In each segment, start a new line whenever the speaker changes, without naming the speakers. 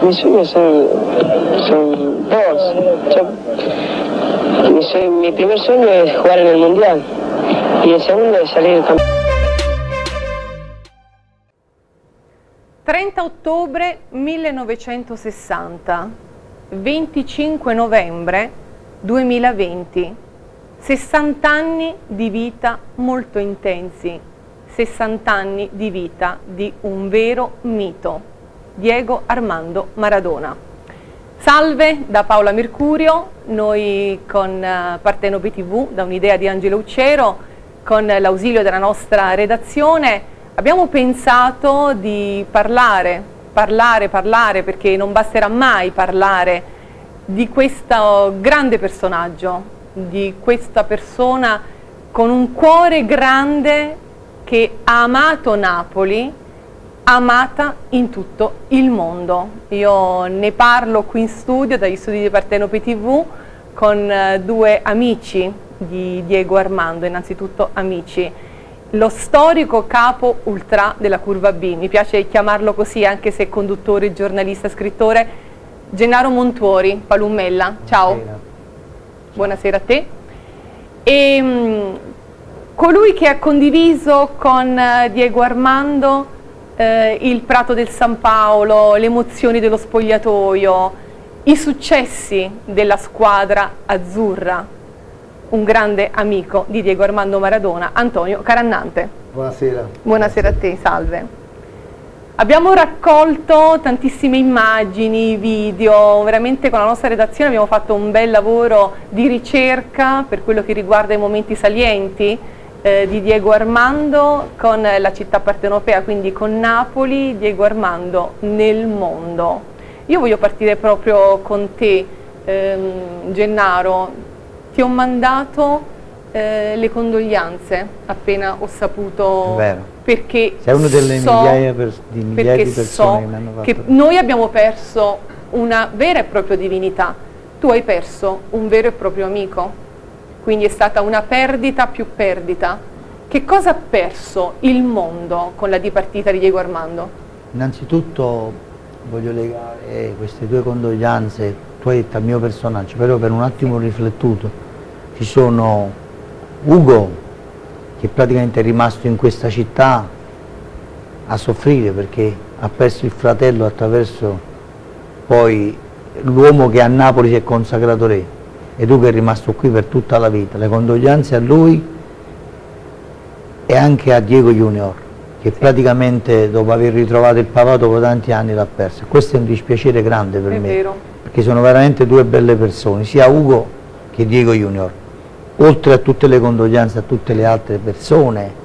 Mis sueños son dos. Mi primer sueño es jugar en el Mundial y el segundo es salir campeón.
30 ottobre 1960, 25 novembre 2020, 60 anni di vita molto intensi, 60 anni di vita di un vero mito, Diego Armando Maradona. Salve da Paola Mercurio, noi con Partenope TV, da un'idea di Angelo Uccero, con l'ausilio della nostra redazione, abbiamo pensato di parlare, perché non basterà mai parlare di questo grande personaggio, di questa persona con un cuore grande che ha amato Napoli, amata in tutto il mondo. Io ne parlo qui in studio, dagli studi di Partenope TV, con due amici di Diego Armando, innanzitutto amici. Lo storico capo ultra della Curva B, mi piace chiamarlo così anche se è conduttore, giornalista, scrittore, Gennaro Montuori, Palummella. Ciao. Buonasera a te. E colui che ha condiviso con Diego Armando il prato del San Paolo, le emozioni dello spogliatoio, i successi della squadra azzurra, un grande amico di Diego Armando Maradona, Antonio Carannante.
Buonasera.
Buonasera a te, salve. Abbiamo raccolto tantissime immagini, video, veramente con la nostra redazione abbiamo fatto un bel lavoro di ricerca per quello che riguarda i momenti salienti di Diego Armando con la città partenopea, quindi con Napoli, Diego Armando nel mondo. Io voglio partire proprio con te, Gennaro. Ti ho mandato le condoglianze appena ho saputo, perché
sei una delle migliaia di persone che mi hanno fatto.
Che noi abbiamo perso una vera e propria divinità, tu hai perso un vero e proprio amico, quindi è stata una perdita più perdita. Che cosa ha perso il mondo con la dipartita di Diego Armando?
Innanzitutto voglio legare queste tue condoglianze, tu hai detto al mio personaggio, però per un attimo ho riflettuto. Ci sono Ugo, che praticamente è rimasto in questa città a soffrire perché ha perso il fratello attraverso poi l'uomo che a Napoli si è consacrato re, e Ugo è rimasto qui per tutta la vita. Le condoglianze a lui e anche a Diego Junior, che praticamente dopo aver ritrovato il papà dopo tanti anni l'ha perso. Questo è un dispiacere grande per me,
vero.
Perché sono veramente due belle persone, sia Ugo che Diego Junior. Oltre a tutte le condoglianze a tutte le altre persone,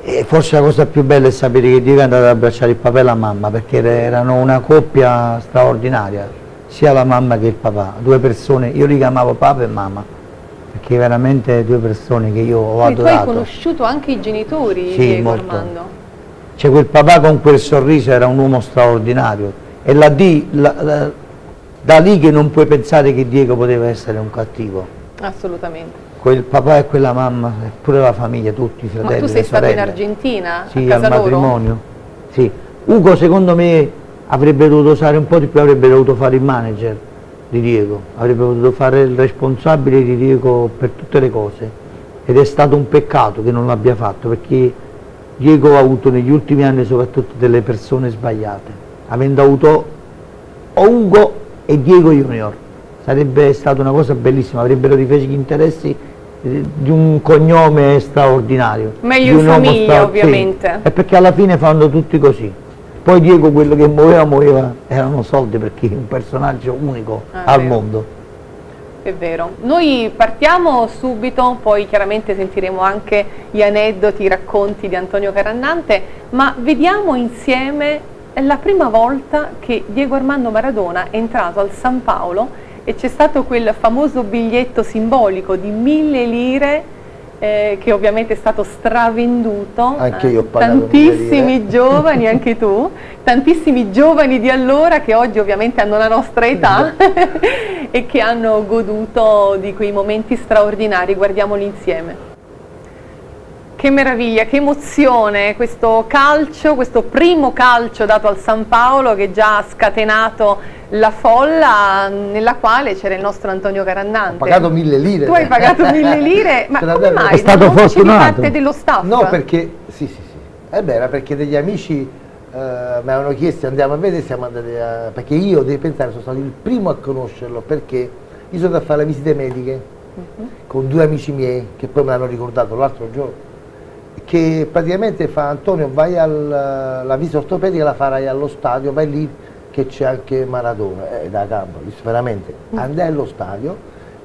e forse la cosa più bella è sapere che Diego è andato ad abbracciare il papà e la mamma, perché erano una coppia straordinaria, sia la mamma che il papà, due persone, io li chiamavo papà e mamma, perché veramente due persone che io ho adorato.
Tu hai conosciuto anche i genitori di Diego Armando?
Cioè quel papà con quel sorriso era un uomo straordinario, e da lì che non puoi pensare che Diego poteva essere un cattivo.
Assolutamente.
Quel papà e quella mamma, e pure la famiglia, tutti i fratelli.
Ma tu sei stato in Argentina?
Sì,
a casa
al matrimonio.
Loro?
Sì. Ugo secondo me avrebbe dovuto usare un po' di più, avrebbe dovuto fare il manager di Diego, avrebbe dovuto fare il responsabile di Diego per tutte le cose, ed è stato un peccato che non l'abbia fatto, perché Diego ha avuto negli ultimi anni soprattutto delle persone sbagliate, avendo avuto Ugo e Diego Junior. Sarebbe stata una cosa bellissima, avrebbero difeso gli interessi di un cognome straordinario.
Meglio in famiglia, ovviamente.
Sì, è perché alla fine fanno tutti così. Poi Diego quello che muoveva erano soldi, perché è un personaggio unico al mondo.
È vero. Noi partiamo subito, poi chiaramente sentiremo anche gli aneddoti, i racconti di Antonio Carannante, ma vediamo insieme la prima volta che Diego Armando Maradona è entrato al San Paolo e c'è stato quel famoso biglietto simbolico di 1000 lire che ovviamente è stato stravenduto.
Anche io ho pagato
tantissimi giovani, anche tu, tantissimi giovani di allora che oggi ovviamente hanno la nostra età e che hanno goduto di quei momenti straordinari. Guardiamoli insieme. Che meraviglia, che emozione questo calcio, questo primo calcio dato al San Paolo che già ha scatenato la folla, nella quale c'era il nostro Antonio Carannante.
Ho pagato 1000 lire.
Tu hai pagato 1000 lire, ma come mai?
È stato
non facevi
fortunato.
parte dello staff?
No, perché sì. Era perché degli amici mi avevano chiesto, andiamo a vedere, siamo andati a... Perché io, devi pensare, sono stato il primo a conoscerlo, perché io sono andato a fare le visite mediche con 2 amici miei, che poi me l'hanno ricordato l'altro giorno, che praticamente fa: Antonio, vai alla visita ortopedica, la farai allo stadio, vai lì che c'è anche Maradona, da campo. Veramente, andai allo stadio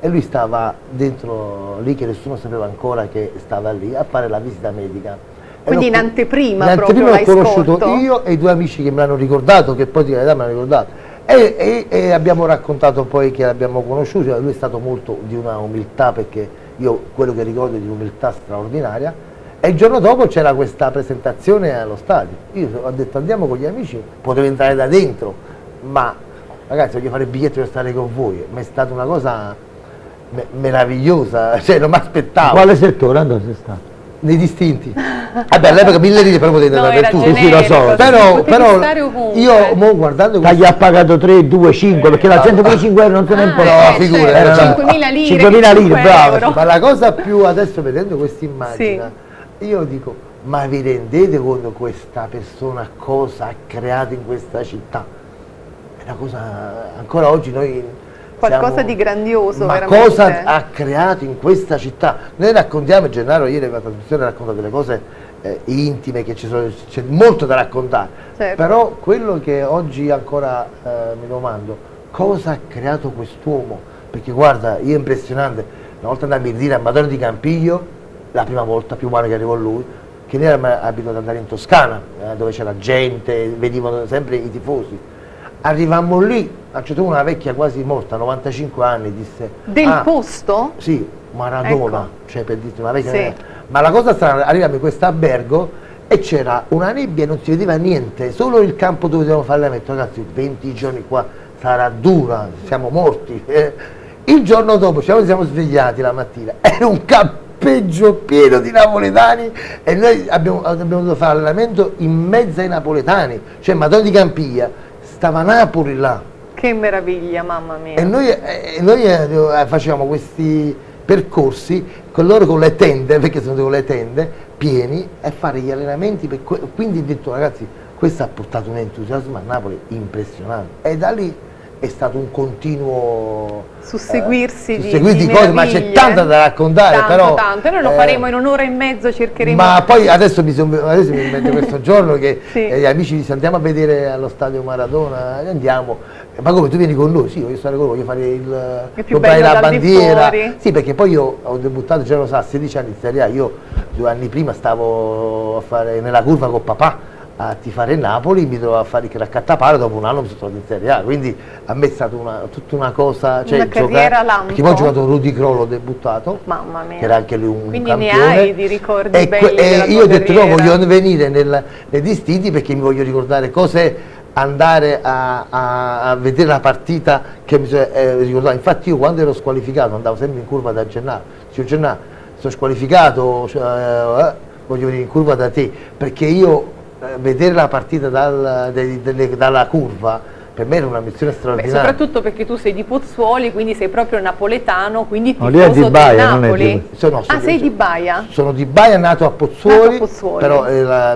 e lui stava dentro lì, che nessuno sapeva ancora che stava lì, a fare la visita medica.
Quindi in anteprima
in
proprio
anteprima
l'hai
ho conosciuto
scorto?
io e i 2 amici che me l'hanno ricordato, che poi di verità me l'hanno ricordato, e abbiamo raccontato poi che l'abbiamo conosciuto. Lui è stato molto di una umiltà, perché io quello che ricordo è di un'umiltà straordinaria. E il giorno dopo c'era questa presentazione allo stadio. Io ho detto: andiamo con gli amici, potevo entrare da dentro, ma ragazzi, voglio fare il biglietto per stare con voi. Ma è stata una cosa meravigliosa, cioè non mi aspettavo.
Quale settore andò sei stato?
Nei distinti. Vabbè, all'epoca 1000 lire però potete andare
era
dappertutto.
Sì, lo so.
Però
stare ovunque.
io mo guardando
Gli ha pagato 3, 2, 5, perché la gente con i 5 euro non se ne importa.
No, figura,
certo,
era
5.000 lire,
5.000 lire,
5
bravo.
euro.
Ma la cosa più, adesso vedendo questa immagine, io dico: ma vi rendete conto questa persona cosa ha creato in questa città? È una cosa, ancora oggi noi
Qualcosa
siamo,
di grandioso,
ma
veramente.
cosa ha creato in questa città? Noi raccontiamo, Gennaro ieri nella trasmissione racconta delle cose intime, che c'è molto da raccontare,
Certo.
però quello che oggi ancora mi domando: cosa ha creato quest'uomo? Perché guarda, io è impressionante, una volta andammo a dire a Madonna di Campiglio, la prima volta, più umano che arrivò lui, che noi eravamo abituati ad andare in Toscana, dove c'era gente, venivano sempre i tifosi. Arrivammo lì, a un certo punto una vecchia quasi morta, 95 anni, disse:
Del posto?
Sì, Maradona,
Ecco.
cioè per dirti una vecchia.
Sì.
Ma la cosa strana, arriviamo in questo albergo e c'era una nebbia e non si vedeva niente, solo il campo dove dovevamo fare l'allenamento. Ragazzi, 20 giorni qua sarà dura, siamo morti. Il giorno dopo ci siamo svegliati la mattina, era un campeggio pieno di napoletani e noi abbiamo dovuto fare allenamento in mezzo ai napoletani, cioè Madonna di Campiglia, stava Napoli là.
Che meraviglia, mamma mia.
E noi facevamo questi percorsi con loro, con le tende, perché sono con le tende pieni, e fare gli allenamenti. Quindi ho detto: ragazzi, questo ha portato un entusiasmo a Napoli impressionante, e da lì è stato un continuo
susseguirsi di
cose, ma c'è tanto da raccontare.
Tanto, e noi lo faremo in un'ora e mezzo, cercheremo.
Ma poi adesso mi invento questo giorno che
Sì.
gli amici dicono: andiamo a vedere allo stadio Maradona, andiamo. Ma come, tu vieni con noi? Sì, voglio stare con voi, voglio fare
È più
comprare
bello
la
dal di
bandiera.
fuori.
Sì, perché poi io ho debuttato, già lo sa, a 16 anni in Serie A. Io 2 anni prima stavo a fare nella curva con papà a tifare Napoli, mi trovavo a fare il raccattapalo, dopo un anno mi sono trovato in Serie A, quindi a me è stata tutta una cosa, cioè
Una carriera lampo.
perché poi ho giocato Rudy Kroll, ho debuttato,
Mamma mia.
che era anche lui un
Quindi
campione.
ne hai di ricordi belli della
io
tua
ho detto: no,
carriera.
voglio venire nei distinti, perché mi voglio ricordare cos'è andare a vedere la partita che mi sono ricordato. Infatti io quando ero squalificato andavo sempre in curva da Gennaro, dicevo: Gennaro, sono squalificato, voglio venire in curva da te, perché io vedere la partita dalla curva per me era una missione straordinaria.
Soprattutto perché tu sei di Pozzuoli, quindi sei proprio napoletano, quindi
No, lì è
tifoso
di Baia,
del
non è
Napoli.
di-
Sei di Baia?
Sono di Baia, nato a Pozzuoli,
Nato a Pozzuoli.
però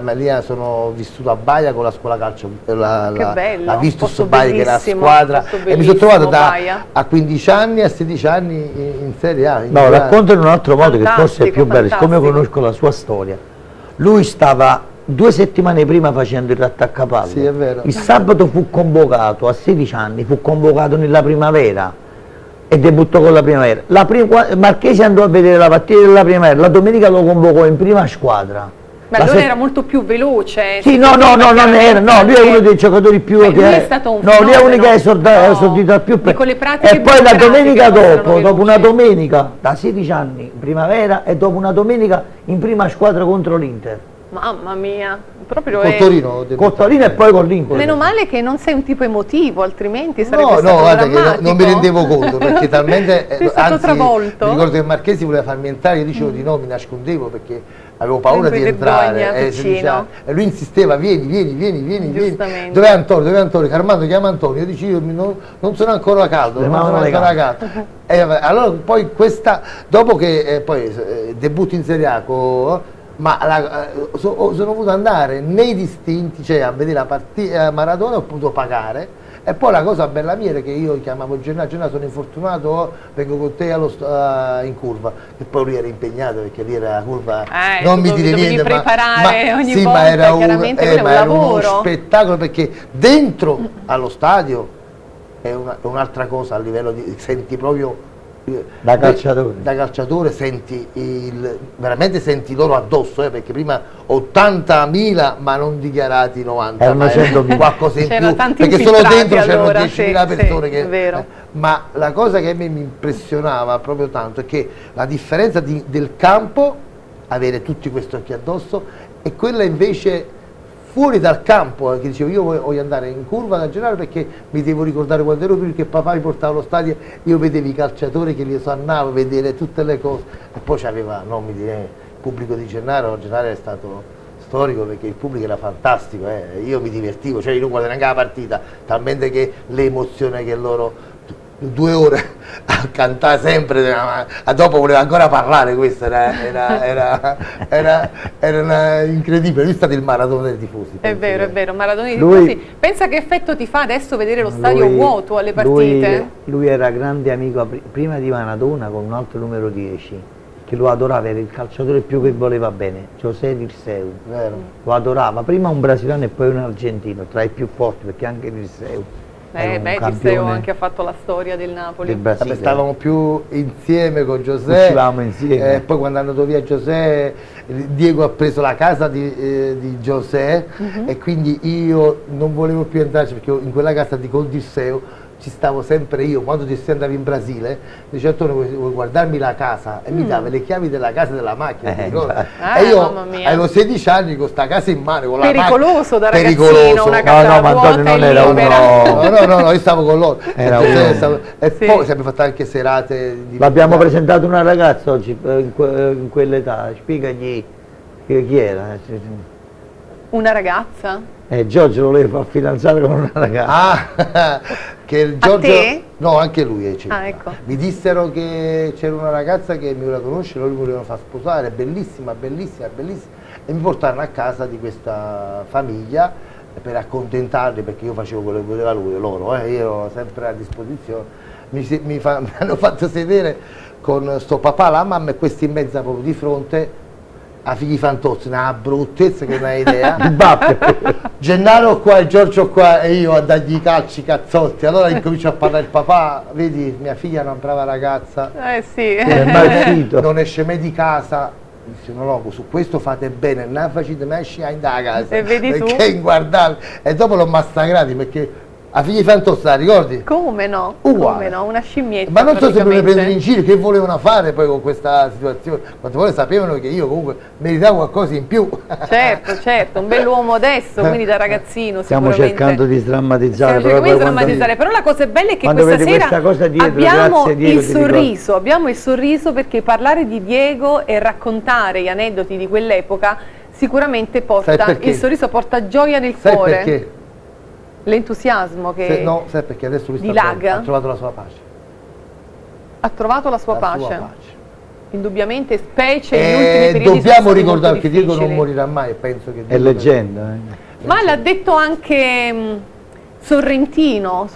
ma lì sono vissuto a Baia con la scuola calcio,
Che bello,
la Vistus
posto
Baia, che è la
bellissimo,
squadra,
posto
e mi sono
bellissimo,
trovato
Baia.
a 15 anni, a 16 anni in Serie A.
No, racconta in un altro modo che forse è più bello,
Fantastico.
siccome conosco la sua storia. Lui stava 2 settimane prima facendo il rattaccapalle.
Sì, è vero.
Il sabato fu convocato, a 16 anni, fu convocato nella primavera e debuttò con la primavera. Marchesi andò a vedere la partita della primavera, la domenica lo convocò in prima squadra.
Ma allora era molto più veloce.
Sì, no, lui è uno dei giocatori più
Lui
che
è stato un
no, lui è uno
fenomeno.
che è esordito al più
Dico, le pratiche
e poi la domenica
burocratiche
dopo,
erano
dopo una
veloci.
domenica, da 16 anni in primavera e dopo una domenica in prima squadra contro l'Inter.
Mamma mia, proprio
Con
è...
Torino ho debuttato.
Con Torino e poi con l'Inter.
Meno male che non sei un tipo emotivo, altrimenti sarebbe
No,
stato
guarda che
drammatico.
non mi rendevo conto, perché talmente
Sei stato
anzi,
travolto.
mi ricordo che Marchesi voleva farmi entrare, io dicevo di no, mi nascondevo, perché avevo paura di entrare, e lui insisteva, vieni, dov'è Antonio, Armando chiama Antonio, io dico io non sono ancora caldo, allora poi dopo che poi debutto in Serie A, sono voluto andare nei distinti, cioè a vedere la partita Maradona, ho potuto pagare. E poi la cosa bella mia era che io chiamavo Gennaro, sono infortunato, vengo con te in curva, e poi lui era impegnato perché lì era la curva, non mi dire niente,
preparare ogni volta,
ma era
chiaramente
ma era uno spettacolo, perché dentro allo stadio è un'altra cosa a livello di, senti proprio
da calciatore
veramente senti loro addosso, perché prima 80.000 ma non dichiarati 90,
erano 100.000,
qualcosa in più, perché solo dentro c'erano 10.000 persone ma la cosa che a me mi impressionava proprio tanto è che la differenza del campo, avere tutti questi occhi addosso, e quella invece fuori dal campo, che dicevo io voglio andare in curva da Gennaro perché mi devo ricordare quando ero più, che papà mi portava allo stadio, io vedevo i calciatori che li sannavo, vedere tutte le cose, e poi c'aveva, non mi direi, il pubblico di Gennaro è stato storico perché il pubblico era fantastico, io mi divertivo, cioè io non guardavo neanche la partita, talmente che l'emozione che loro 2 ore a cantare sempre, dopo voleva ancora parlare, questo era incredibile, lui è stato il Maradona dei tifosi.
È vero, Maradona dei tifosi. Pensa che effetto ti fa adesso vedere lo stadio vuoto alle partite?
Lui era grande amico prima di Maradona con un altro numero 10, che lo adorava, era il calciatore più che voleva bene, José Dirceu, lo adorava, prima un brasiliano e poi un argentino, tra i più forti, perché anche Dirceu.
Dirceu anche ha fatto la storia del Napoli.
Stavamo più insieme con José,
uscivamo insieme.
Poi quando è andato via José, Diego ha preso la casa di José, e quindi io non volevo più entrarci perché in quella casa con Dirceu ci stavo sempre io. Quando Dirceu andava in Brasile dice Antonio vuoi guardarmi la casa, e mi dava le chiavi della casa e della macchina, e io avevo 16 anni con sta casa in mano, con
pericoloso da ragazzino, una casa
ma Antonio non era
no, io stavo con loro, poi ci abbiamo fatto anche serate
l'abbiamo presentato una ragazza oggi in quell'età, spiegagli chi era.
Una ragazza?
Giorgio lo voleva far fidanzare con una ragazza.
Che il Giorgio, no, anche lui
ecco.
Mi dissero che c'era una ragazza che mi voleva conoscere, loro mi volevano far sposare, bellissima, e mi portarono a casa di questa famiglia per accontentarli, perché io facevo quello che voleva loro, io ero sempre a disposizione. Mi hanno fatto sedere con sto papà, la mamma, e questi in mezzo proprio di fronte a figli fantozzi, una bruttezza che non hai idea. Gennaro qua e Giorgio qua, e io a dargli i calci, cazzotti. Allora incomincio a parlare il papà, vedi mia figlia è una brava ragazza, non esce mai di casa. Dice no, su questo fate bene, non facete mai uscire da casa,
e vedi
perché
tu?
è inguardabile. E dopo l'ho massacrati perché a figli fantozzi, la ricordi?
Come no?
Uguale.
Come no? Una scimmietta.
Ma non so se mi prendono in giro, che volevano fare poi con questa situazione, quanto vuole sapevano che io comunque meritavo qualcosa in più.
Certo, un bell'uomo adesso, quindi da ragazzino
stiamo cercando di sdrammatizzare,
però la cosa bella è che questa sera abbiamo il sorriso perché parlare di Diego e raccontare gli aneddoti di quell'epoca sicuramente porta il sorriso, porta gioia nel cuore.
Sai perché?
L'entusiasmo che
no, sai perché adesso lui ha trovato la sua pace.
Ha trovato la sua pace. Indubbiamente, specie negli ultimi periodi.
Dobbiamo ricordare che Diego non morirà mai, penso che
è leggenda.
Ma l'ha detto anche Sorrentino,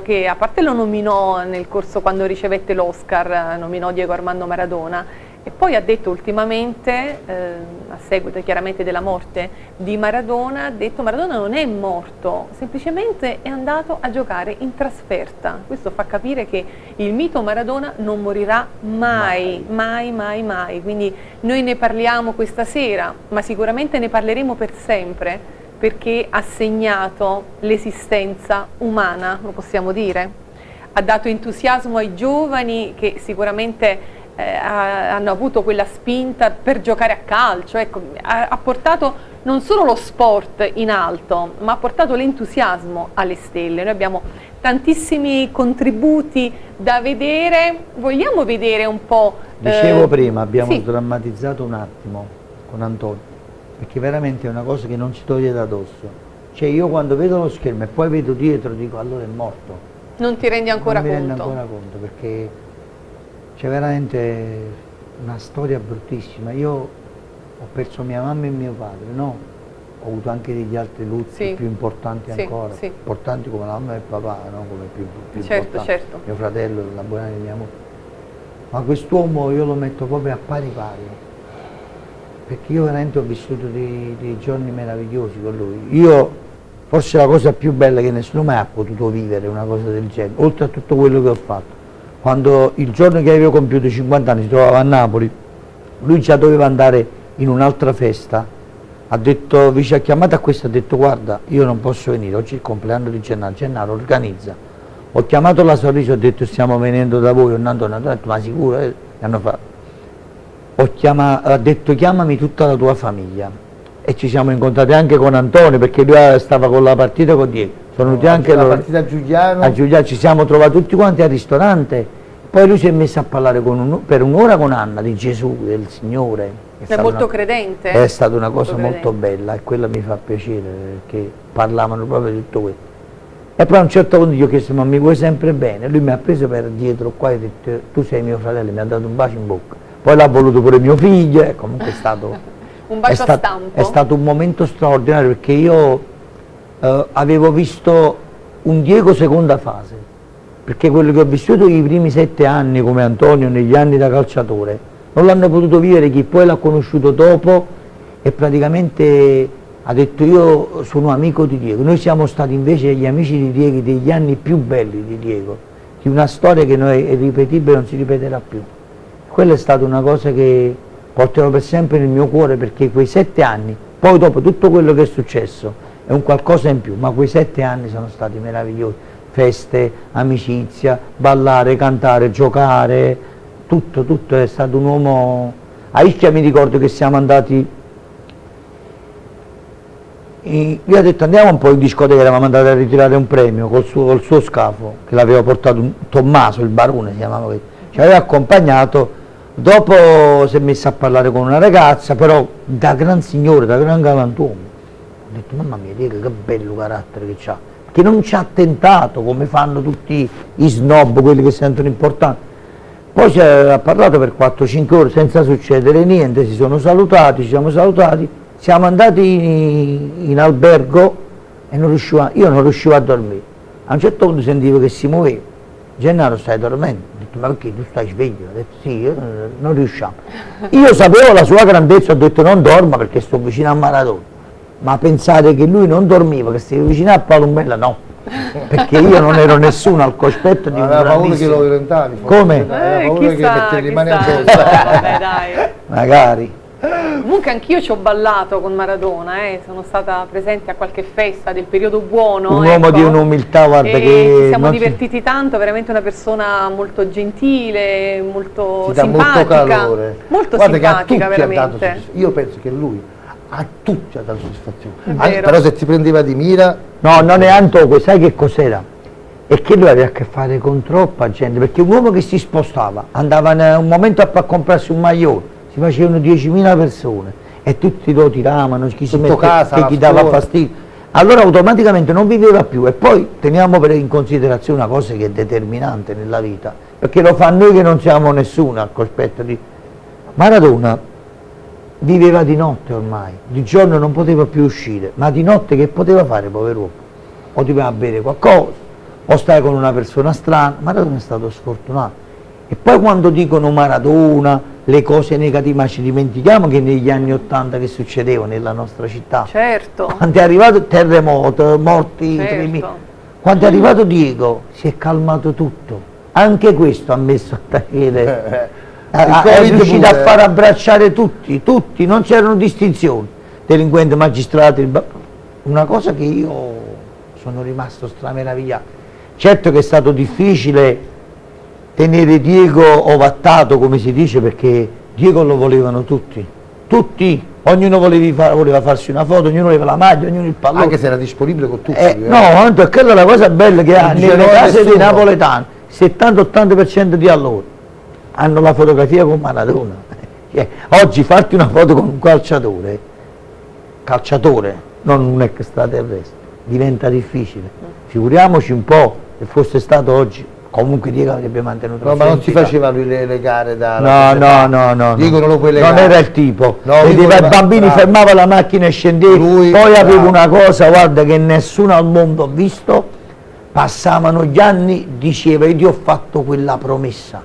che a parte lo nominò nel corso, quando ricevette l'Oscar, nominò Diego Armando Maradona, e poi ha detto ultimamente, a seguito chiaramente della morte di Maradona, ha detto Maradona non è morto, semplicemente è andato a giocare in trasferta. Questo fa capire che il mito Maradona non morirà mai. Quindi noi ne parliamo questa sera, ma sicuramente ne parleremo per sempre, perché ha segnato l'esistenza umana, lo possiamo dire. Ha dato entusiasmo ai giovani che sicuramente hanno avuto quella spinta per giocare a calcio, ecco, ha portato non solo lo sport in alto, ma ha portato l'entusiasmo alle stelle. Noi abbiamo tantissimi contributi da vedere, vogliamo vedere un po'...
Dicevo prima, abbiamo
sì.
sdrammatizzato un attimo con Antonio, perché veramente è una cosa che non si toglie da dosso. Cioè io quando vedo lo schermo e poi vedo dietro dico allora è morto.
Non ti rendi ancora
non mi
conto?
rendo ancora conto perché c'è veramente una storia bruttissima. Io ho perso mia mamma e mio padre, no? Ho avuto anche degli altri lutti
Sì.
più importanti
Sì,
ancora,
sì.
importanti come la mamma e il papà, no? Come più
Certo,
importanti.
certo.
Mio fratello, la buona di mia moglie. Ma quest'uomo io lo metto proprio a pari pari, perché io veramente ho vissuto dei giorni meravigliosi con lui. Io, forse la cosa più bella che nessuno mai ha potuto vivere, una cosa del genere, oltre a tutto quello che ho fatto. Quando il giorno che avevo compiuto 50 anni si trovava a Napoli, lui già doveva andare in un'altra festa, ha detto, vi ci ha chiamato a questo, ha detto guarda io non posso venire, oggi è il compleanno di Gennaro, Gennaro organizza. Ho chiamato la Sorriso, ho detto stiamo venendo da voi, Antonio ha detto ma sicuro? Hanno fatto. Ha detto chiamami tutta la tua famiglia e ci siamo incontrati anche con Antonio perché lui stava con la partita con Diego, sono venuti anche
la
loro
partita a Giuliano.
a Giuliano, ci siamo trovati tutti quanti al ristorante, poi lui si è messo a parlare per un'ora con Anna di Gesù, del Signore.
È molto credente?
È stata una cosa
Molto
molto bella e quella mi fa piacere perché parlavano proprio di tutto questo. E poi a un certo punto gli ho chiesto ma mi vuoi sempre bene? Lui mi ha preso per dietro qua e ha detto tu sei mio fratello, mi ha dato un bacio in bocca. Poi l'ha voluto pure mio figlio e comunque è stato,
un bacio a stampo.
È stato un momento straordinario perché io avevo visto un Diego seconda fase, perché quello che ho vissuto i primi 7 anni come Antonio negli anni da calciatore non l'hanno potuto vivere chi poi l'ha conosciuto dopo e praticamente ha detto io sono amico di Diego. Noi siamo stati invece gli amici di Diego degli anni più belli di Diego, di una storia che noi è irripetibile, non si ripeterà più. Quella è stata una cosa che porterò per sempre nel mio cuore perché quei 7 anni, poi dopo tutto quello che è successo è un qualcosa in più, ma quei 7 anni sono stati meravigliosi, feste, amicizia, ballare, cantare, giocare, tutto, è stato un uomo. A Ischia mi ricordo che siamo andati, lui ha detto andiamo un po' in discoteca, eravamo andati a ritirare un premio col suo scafo, che l'aveva portato Tommaso, il barone si chiamava così, ci aveva accompagnato. Dopo si è messo a parlare con una ragazza, però da gran signore, da gran galantuomo. Ho detto, mamma mia, Diego, che bello carattere che c'ha, che non ci ha tentato come fanno tutti i snob, quelli che sentono importanti. Poi ci ha parlato per 4-5 ore senza succedere niente, ci siamo salutati, siamo andati in albergo e io non riuscivo a dormire. A un certo punto sentivo che si muoveva. Gennaro, stai dormendo? Ho detto, ma perché tu stai sveglio? Ha detto, sì, non riusciamo. Io sapevo la sua grandezza, ho detto non dorma perché sto vicino a Maradona. Ma pensate che lui non dormiva, che stava vicino a Palombella, no. Perché io non ero nessuno al cospetto di un
aveva paura che
grandissimo.
lo diventavi.
Come?
Aveva paura che
Chissà,
metti le mani
chissà.
addosso.
Vabbè, dai.
Magari.
Comunque anch'io ci ho ballato con Maradona, sono stata presente a qualche festa del periodo buono.
Un uomo
ecco.
di un'umiltà, guarda,
E
che
ci siamo
non si-
divertiti tanto, veramente una persona molto gentile, molto
Ti dà
simpatica.
molto calore.
Molto
Guarda che a tutti
simpatica,
ha dato
veramente.
soddisfazione. Io penso che lui a tutti ha dato soddisfazione.
È vero.
Però se ti prendeva di mira,
No, non è Antonio, sai che cos'era? E che lui aveva a che fare con troppa gente, perché un uomo che si spostava, andava in un momento a comprarsi un maglione, si facevano 10.000 persone e tutti lo tiravano, chi si
Sotto casa,
che gli
a
dava
scuola.
fastidio. Allora automaticamente non viveva più e poi teniamo in considerazione una cosa che è determinante nella vita, perché lo fa noi che non siamo nessuno al cospetto di... Maradona viveva di notte ormai, di giorno non poteva più uscire, ma di notte che poteva fare, pover'uomo? O doveva bere qualcosa, o stare con una persona strana. Maradona è stato sfortunato. E poi quando dicono Maradona, le cose negative, ma ci dimentichiamo che negli anni '80 che succedeva nella nostra città,
Certo.
quando è arrivato il terremoto, morti,
Certo.
3.000, quando è arrivato Diego si è calmato tutto, anche questo ha messo a tacere.
Il
È
Covid
riuscito a
pure.
far abbracciare tutti, non c'erano distinzioni, delinquenti, magistrati, una cosa che io sono rimasto strameravigliato. Certo che è stato difficile tenere Diego ovattato, come si dice, perché Diego lo volevano tutti, ognuno voleva farsi una foto, ognuno aveva la maglia, ognuno il pallone.
Anche se era disponibile con tutti.
No, quella è la cosa bella che ha nelle case dei
nessuno.
napoletani, 70-80% di allora hanno la fotografia con Maradona. Oggi farti una foto con un calciatore, non un extraterrestre, diventa difficile. Figuriamoci un po' se fosse stato oggi, comunque Diego avrebbe mantenuto la
ma non si
identità.
faceva lui le gare da...
No.
Diego non lo puoi
Non
legare.
era il tipo.
No, lui
Vedeva i
voleva-
bambini,
bravo.
fermava la macchina e scendeva.
Lui,
Poi aveva
bravo.
una cosa, guarda, che nessuno al mondo ha visto. Passavano gli anni, diceva: io ti ho fatto quella promessa.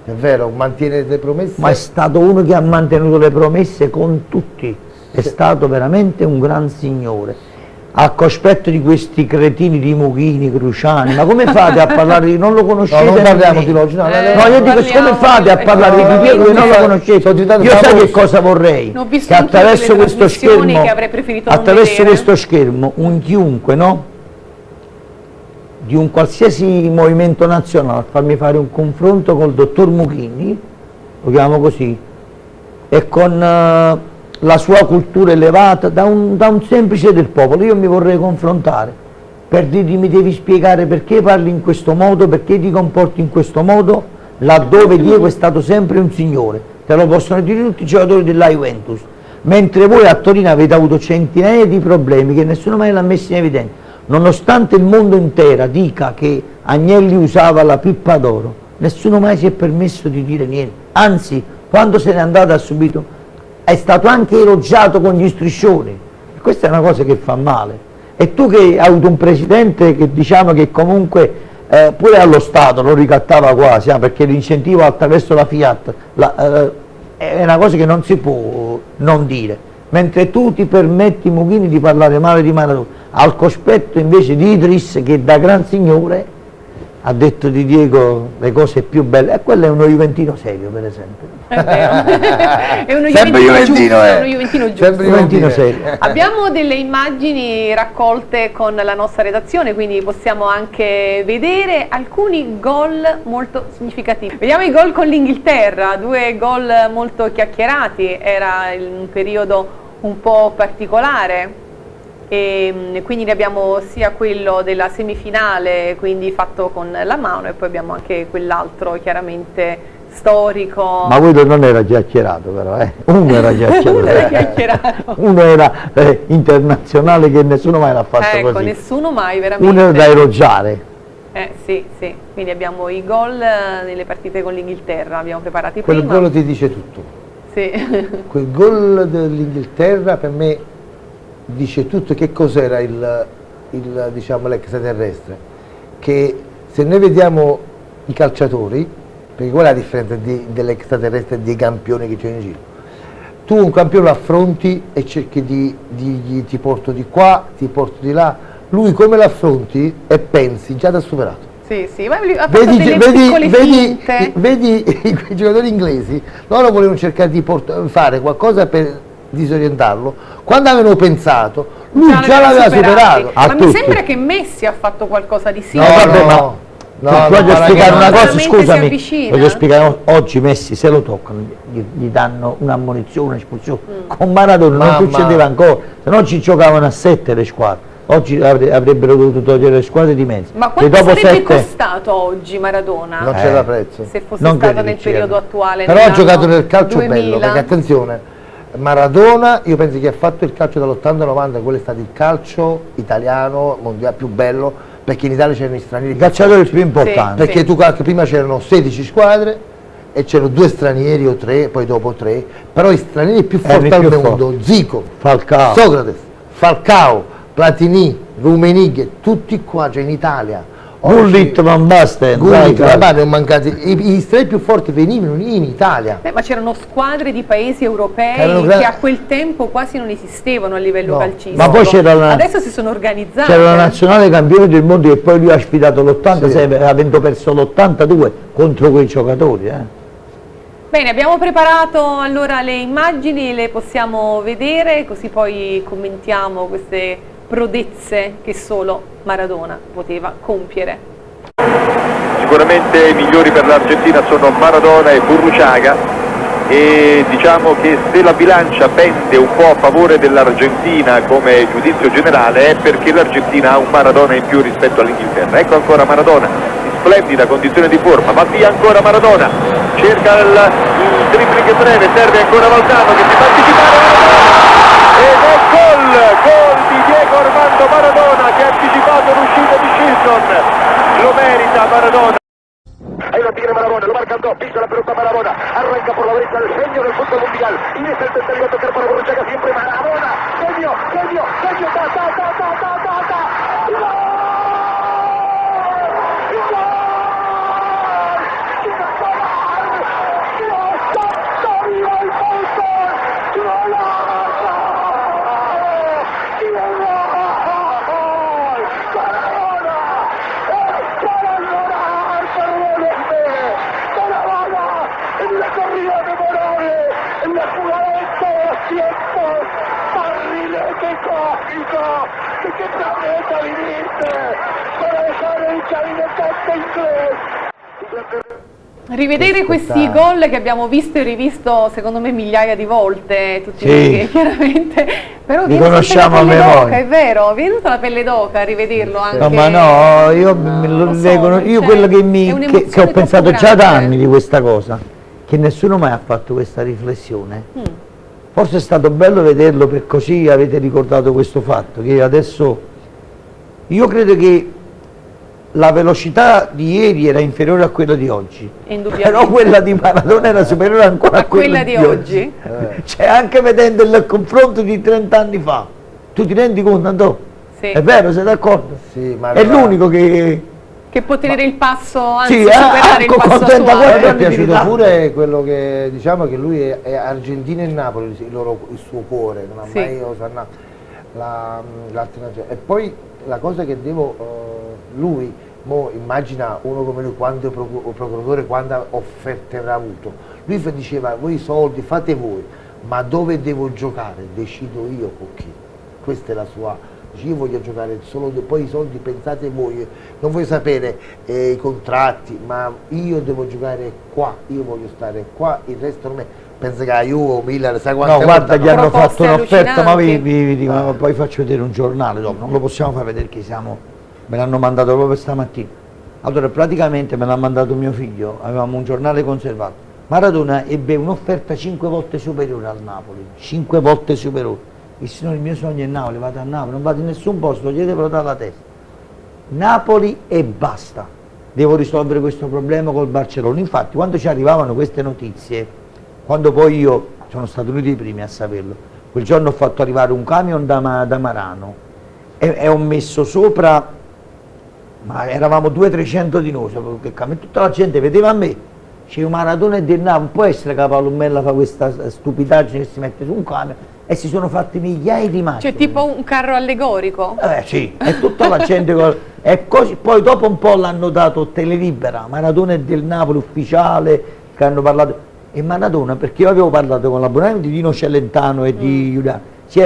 È vero, mantiene le promesse.
Ma è stato uno che ha mantenuto le promesse con tutti. È stato veramente un gran signore. A cospetto di questi cretini di Mughini, Cruciani, ma come fate a parlare di... non lo conoscete?
No, non parliamo
nemmeno?
di oggi, no,
No, io dico, come fate a parlare di Diego che non lo conoscete? Io sai che cosa vorrei?
Ne ho visto
Che
tutte
attraverso
delle
questo
trasmissioni
schermo,
che avrei preferito non
attraverso
vedere.
questo schermo, un chiunque, no? Di un qualsiasi movimento nazionale, farmi fare un confronto col dottor Mughini, lo chiamo così, e con la sua cultura elevata, da un semplice del popolo, io mi vorrei confrontare per dirgli: mi devi spiegare perché parli in questo modo, perché ti comporti in questo modo, laddove Diego è stato sempre un signore. Te lo possono dire tutti i giocatori della Juventus, mentre voi a Torino avete avuto centinaia di problemi che nessuno mai l'ha messo in evidenza. Nonostante il mondo intero dica che Agnelli usava la pippa d'oro, nessuno mai si è permesso di dire niente. Anzi, quando se n'è andato ha subito, è stato anche elogiato con gli striscioni. Questa è una cosa che fa male. E tu che hai avuto un presidente che diciamo che comunque pure allo Stato lo ricattava quasi, perché l'incentivo attraverso la Fiat è una cosa che non si può non dire. Mentre tu ti permetti, Mughini, di parlare male di Maradona, al cospetto invece di Idris, che da gran signore ha detto di Diego le cose più belle, e quello è uno juventino serio, per esempio.
È vero. È uno
Sempre
juventino
juventino,
giusto, è uno juventino giusto.
Sempre
Juventino serio.
Abbiamo delle immagini raccolte con la nostra redazione, quindi possiamo anche vedere alcuni gol molto significativi. Vediamo i gol con l'Inghilterra, 2 gol molto chiacchierati, era un periodo un po' particolare. E quindi ne abbiamo sia quello della semifinale, quindi fatto con la mano, e poi abbiamo anche quell'altro chiaramente storico.
Ma quello non era chiacchierato però, uno era chiacchierato.
Uno era chiacchierato.
Uno era internazionale, che nessuno mai l'ha fatto
Ecco,
così.
nessuno mai veramente.
Uno era da elogiare.
Sì, quindi abbiamo i gol nelle partite con l'Inghilterra, abbiamo preparati
Quel
prima.
gol ti dice tutto.
Sì.
Quel gol dell'Inghilterra per me dice tutto. Che cos'era diciamo, l'extraterrestre? Che se noi vediamo i calciatori, perché qual è la differenza dell'extraterrestre e dei campioni che c'è in giro? Tu un campione lo affronti e cerchi ti porto di qua, ti porto di là. Lui come l'affronti e pensi, già t'ha superato.
Sì, ma lui ha fatto delle piccole finte.
Vedi i giocatori inglesi, loro volevano cercare di fare qualcosa per disorientarlo. Quando avevano pensato, lui già l'aveva superato.
Ma mi
tutti.
sembra che Messi ha fatto qualcosa di simile.
Voglio spiegare una cosa,
veramente si
scusami,
avvicina.
voglio spiegare, oggi Messi se lo toccano gli danno un'ammonizione, un'espulsione. Con Maradona non succedeva ancora, se no ci giocavano a 7 le squadre. Oggi avrebbero dovuto togliere le squadre di mezzo.
Ma quanto sarebbe costato oggi Maradona?
Non c'era prezzo.
Se fosse
Non
stato
credo
nel
che
periodo attuale.
Però ha
nell'anno
giocato nel calcio
2000.
bello, perché attenzione, Maradona io penso che ha fatto il calcio dall'80-90, quello è stato il calcio italiano mondiale più bello, perché in Italia c'erano gli stranieri.
I calciatori più importanti.
Perché tu calcoli, prima c'erano 16 squadre e c'erano 2 stranieri o 3, poi dopo 3, però i stranieri più forti al mondo, Zico,
Falcao,
Socrate, Falcao, Platini, Rummenigge, tutti qua, cioè in Italia.
Gullit, Van Basten,
Gullit, non mancati. I stranieri più forti venivano in Italia.
Ma c'erano squadre di paesi europei che a quel tempo quasi non esistevano a livello calcistico.
Ma poi c'era
adesso si sono organizzati.
C'era la nazionale campione del mondo che poi lui ha sfidato l'86, avendo perso l'82 contro quei giocatori.
Bene, abbiamo preparato allora le immagini, le possiamo vedere, così poi commentiamo queste prodezze che solo Maradona poteva compiere.
Sicuramente i migliori per l'Argentina sono Maradona e Burruchaga. e diciamo che se la bilancia pende un po' a favore dell'Argentina come giudizio generale è perché l'Argentina ha un Maradona in più rispetto all'Inghilterra. Ecco ancora Maradona, in splendida condizione di forma, va via ancora Maradona, cerca il dribbling breve, serve ancora Valdano che si fa anticipare ed è gol di Diego Armando Maradona che ha anticipato l'uscita di Shilton, lo merita Maradona.
Ahí lo tiene Maradona, lo marcan dos, pisa la pelota Maradona, arranca por la derecha el genio del fútbol mundial, y es el tercero a tocar para Borruchaga, siempre Maradona, genio, ta, ¡gol! ¿De qué planeta viniste? Para dejar el chavinetante inglés.
Rivedere questi gol che abbiamo visto e rivisto secondo me migliaia di volte, tutti noi, chiaramente, però
li conosciamo a memoria,
è vero, viene tutta la pelle d'oca a rivederlo anche.
No, ma no, io quello che ho pensato già da anni di questa cosa, che nessuno mai ha fatto questa riflessione. Forse è stato bello vederlo, per così avete ricordato questo fatto, che adesso io credo che la velocità di ieri era inferiore a quella di oggi, però quella di Maradona era superiore ancora a quella di oggi. Cioè, anche vedendo il confronto di 30 anni fa, tu ti rendi conto, Andò?
Sì.
È vero, sei d'accordo?
Sì, ma
è l'unico che
può tenere il passo, anzi
sì,
superare il passo attuale.
Mi è piaciuto pure quello che diciamo che lui è Argentina e Napoli, il suo cuore, non ha mai osato l'alternativa. E poi la cosa che lui, immagina uno come lui, quando procuratore, quante offerte avrà avuto, lui diceva: voi i soldi fate voi, ma dove devo giocare decido io con chi. Questa è la sua. Io voglio giocare solo, poi i soldi pensate voi, non voglio sapere i contratti, ma io devo giocare qua, io voglio stare qua, il resto non è. Pensa che a Juve o Milan, sai quante
no, guarda, gli hanno fatto un'offerta, ma vi dico, ma poi faccio vedere un giornale dopo, non lo possiamo far vedere che me l'hanno mandato proprio stamattina. Allora praticamente me l'ha mandato mio figlio, avevamo un giornale conservato. Maradona ebbe un'offerta 5 volte superiore al Napoli, 5 volte superiore. Il signore, il mio sogno è Napoli, vado a Napoli, non vado in nessun posto, toglietevelo dalla testa. Napoli e basta. Devo risolvere questo problema col Barcellona. Infatti quando ci arrivavano queste notizie, quando poi io sono stato uno dei primi a saperlo, quel giorno ho fatto arrivare un camion da Marano e ho messo sopra, ma eravamo 200-300 di noi, perché tutta la gente vedeva me, c'è un Maradona e del Napoli, può essere che Palummella fa questa stupidaggine che si mette su un camion, e si sono fatti migliaia di macchine.
Cioè tipo un carro allegorico?
Sì, e tutta la gente, e così, poi dopo un po' l'hanno dato Telelibera, Maradona e del Napoli ufficiale, che hanno parlato, e Maradona, perché io avevo parlato con l'abbonamento di Dino Celentano e di Giuliano, si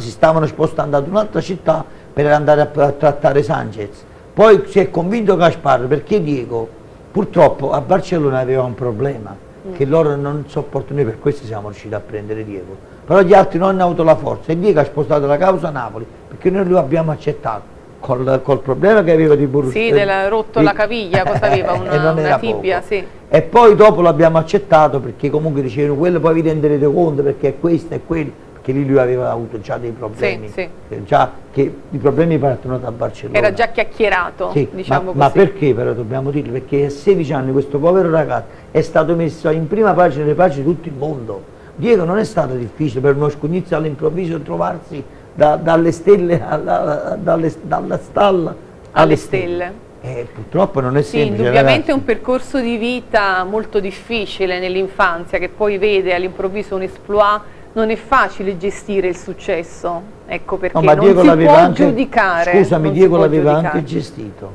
stavano spostando ad un'altra città per andare a trattare Sanchez. Poi si è convinto Gasparro, perché Diego purtroppo a Barcellona aveva un problema, che loro non sopportano, noi per questo siamo riusciti a prendere Diego. Però gli altri non hanno avuto la forza e Diego ha spostato la causa a Napoli, perché noi lo abbiamo accettato, col problema che aveva di Borussia.
Sì, della rotto la caviglia, cosa aveva? Una tibia, sì.
E poi dopo l'abbiamo accettato perché comunque dicevano quello poi vi renderete conto perché è questo e quello, perché lì lui aveva avuto già dei problemi, già che i problemi partono da Barcellona.
Era già chiacchierato, diciamo così.
Ma perché però dobbiamo dirlo? Perché a 16 anni questo povero ragazzo è stato messo in prima pagina delle pagine di tutto il mondo. Diego non è stato difficile per uno scugnizzo all'improvviso trovarsi dalle stelle dalla stalla alle stelle. Purtroppo non è semplice.
Indubbiamente è un percorso di vita molto difficile nell'infanzia, che poi vede all'improvviso un exploit. Non è facile gestire il successo, ecco perché non si può giudicare.
Scusami, Diego l'aveva anche gestito.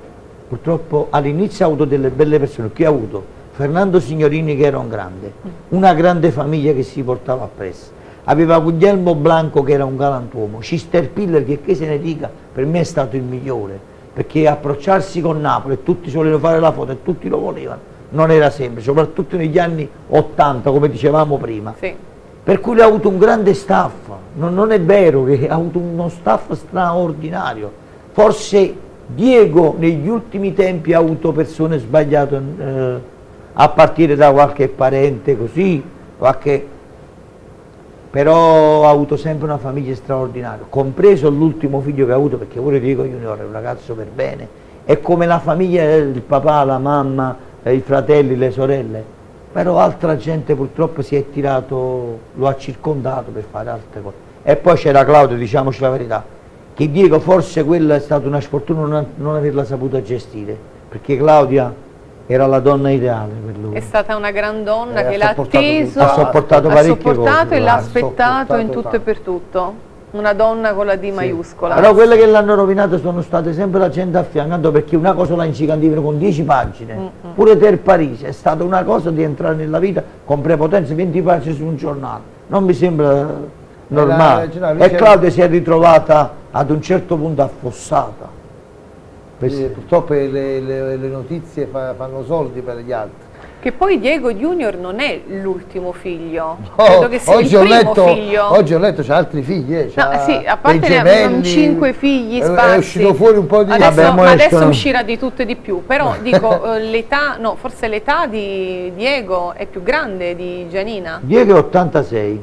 Purtroppo all'inizio ha avuto delle belle persone. Chi ha avuto? Fernando Signorini, che era un grande, una grande famiglia che si portava appresso. Aveva Guglielmo Blanco, che era un galantuomo. Cister Piller, che se ne dica, per me è stato il migliore, perché approcciarsi con Napoli e tutti si volevano fare la foto e tutti lo volevano. non era semplice, soprattutto negli anni 80, come dicevamo prima.
Sì.
Per cui lui ha avuto un grande staff, non è vero che ha avuto uno staff straordinario. Forse Diego negli ultimi tempi ha avuto persone sbagliate, a partire da qualche parente così, però ha avuto sempre una famiglia straordinaria, compreso l'ultimo figlio che ha avuto, perché pure Diego Junior è un ragazzo per bene, è come la famiglia, il papà, la mamma, i fratelli, le sorelle, però altra gente purtroppo si è tirato, lo ha circondato per fare altre cose. E poi c'era Claudio, diciamoci la verità, che Diego forse quella è stata una sfortuna non averla saputa gestire, perché Claudia era la donna ideale per lui.
È stata una gran donna che
Ha
l'ha
sopportato
atteso,
ha sopportato parecchie cose,
e l'ha
ha
aspettato in tutto e
tanto.
per tutto. Una donna con la D maiuscola.
Però quelle che l'hanno rovinato sono state sempre la gente a fianco, perché una cosa la incicandivano con 10 pagine, pure Ter Parisi è stata una cosa di entrare nella vita con prepotenza, 20 pagine su un giornale, non mi sembra normale. E Claudia si è ritrovata ad un certo punto affossata.
Purtroppo le notizie fanno soldi per gli altri.
Che poi Diego Junior non è l'ultimo figlio, credo che sia il
Oggi ho
primo
letto,
figlio.
oggi ho letto c'ha altri figli,
No, sì, a parte
dei
ne
gemelli,
hanno 5 figli
è
sparsi.
uscito fuori un po' di...
Adesso,
Vabbè, mo
ma adesso
escono.
uscirà di tutto e di più, però dico l'età, no, forse l'età di Diego è più grande di Gianina.
Diego è 86,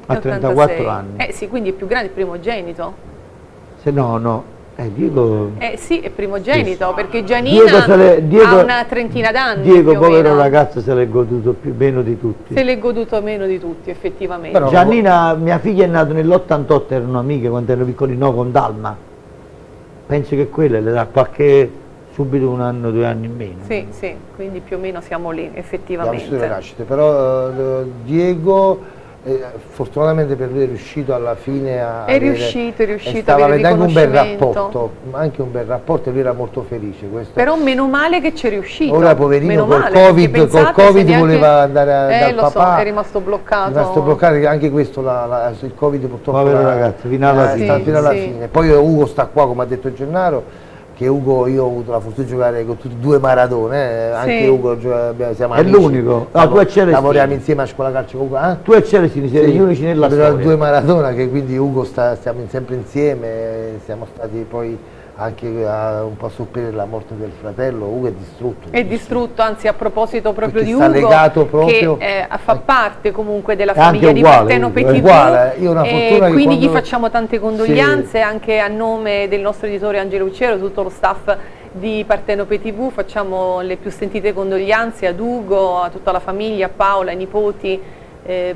ha
86.
34 anni.
Sì, quindi è più grande il primogenito.
Se no, Diego...
Sì, è primogenito, perché
Diego
Gianina ha una trentina d'anni.
Diego,
più o
povero
meno.
ragazzo, se l'è goduto meno di tutti.
Se l'è goduto meno di tutti, effettivamente.
Però-
Giannina, mia figlia è nata nell'88, erano amiche quando erano piccoli, no, con Dalma. Penso che quella le dà subito 1 anno, 2 anni in meno.
Sì, sì, quindi più o meno siamo lì,
Abbiamo
effettivamente.
vissuto le nascite, però Diego fortunatamente per lui è riuscito alla fine a
È riuscito
e
a
stava
avere il
avendo anche un bel
riconoscimento.
rapporto, anche un bel rapporto, e lui era molto felice questo.
Però meno male che c'è riuscito.
Ora poverino
meno
col
male,
Covid,
perché pensate
col Covid
se neanche-
voleva andare dal
lo
papà,
so, è rimasto bloccato.
è rimasto bloccato, anche questo il Covid purtroppo
Povero ragazzo, fino alla
fine.
sta fino alla
Sì.
fine. Poi Ugo sta qua, come ha detto Gennaro, che Ugo, io ho avuto la fortuna di giocare con tutti 2 Maradone, anche
Sì.
Ugo siamo
È
amici.
l'unico. No, tu e Celestino.
Lavoriamo insieme a scuola calcio con Ugo.
Tu e Celestini siete gli unici nella
Abbiamo
storia.
2 Maradona, che quindi Ugo stiamo sempre insieme, siamo stati poi anche un po' a sopperire la morte del fratello. Ugo è distrutto.
È distrutto, anzi a proposito proprio
Perché
di
sta
Ugo,
legato proprio-
che fa parte comunque della
È anche
famiglia di
uguale,
Partenope
Ugo, è
TV,
uguale, io ho una fortuna che
quindi gli
quando-
facciamo tante condoglianze anche a nome del nostro editore Angelo Ucciero, tutto lo staff di Partenope TV, facciamo le più sentite condoglianze ad Ugo, a tutta la famiglia, a Paola, ai nipoti,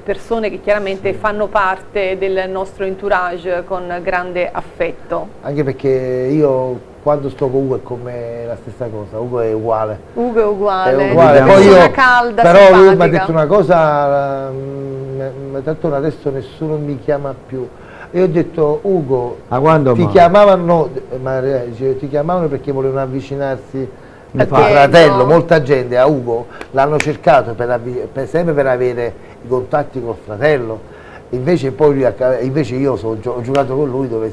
persone che chiaramente fanno parte del nostro entourage con grande affetto.
Anche perché io quando sto con Ugo è come la stessa cosa, Ugo è uguale.
Ugo è uguale,
È uguale.
una
Poi
persona calda,
però lui mi ha
simpatica.
detto una cosa, mi ha detto adesso nessuno mi chiama più. E ho detto Ugo,
Ma quando
ti
mai?
chiamavano, ti chiamavano perché volevano avvicinarsi il tuo
Perché
fratello,
no?
molta gente a Ugo l'hanno cercato sempre per avere i contatti col fratello. Invece poi invece io ho giocato con lui dove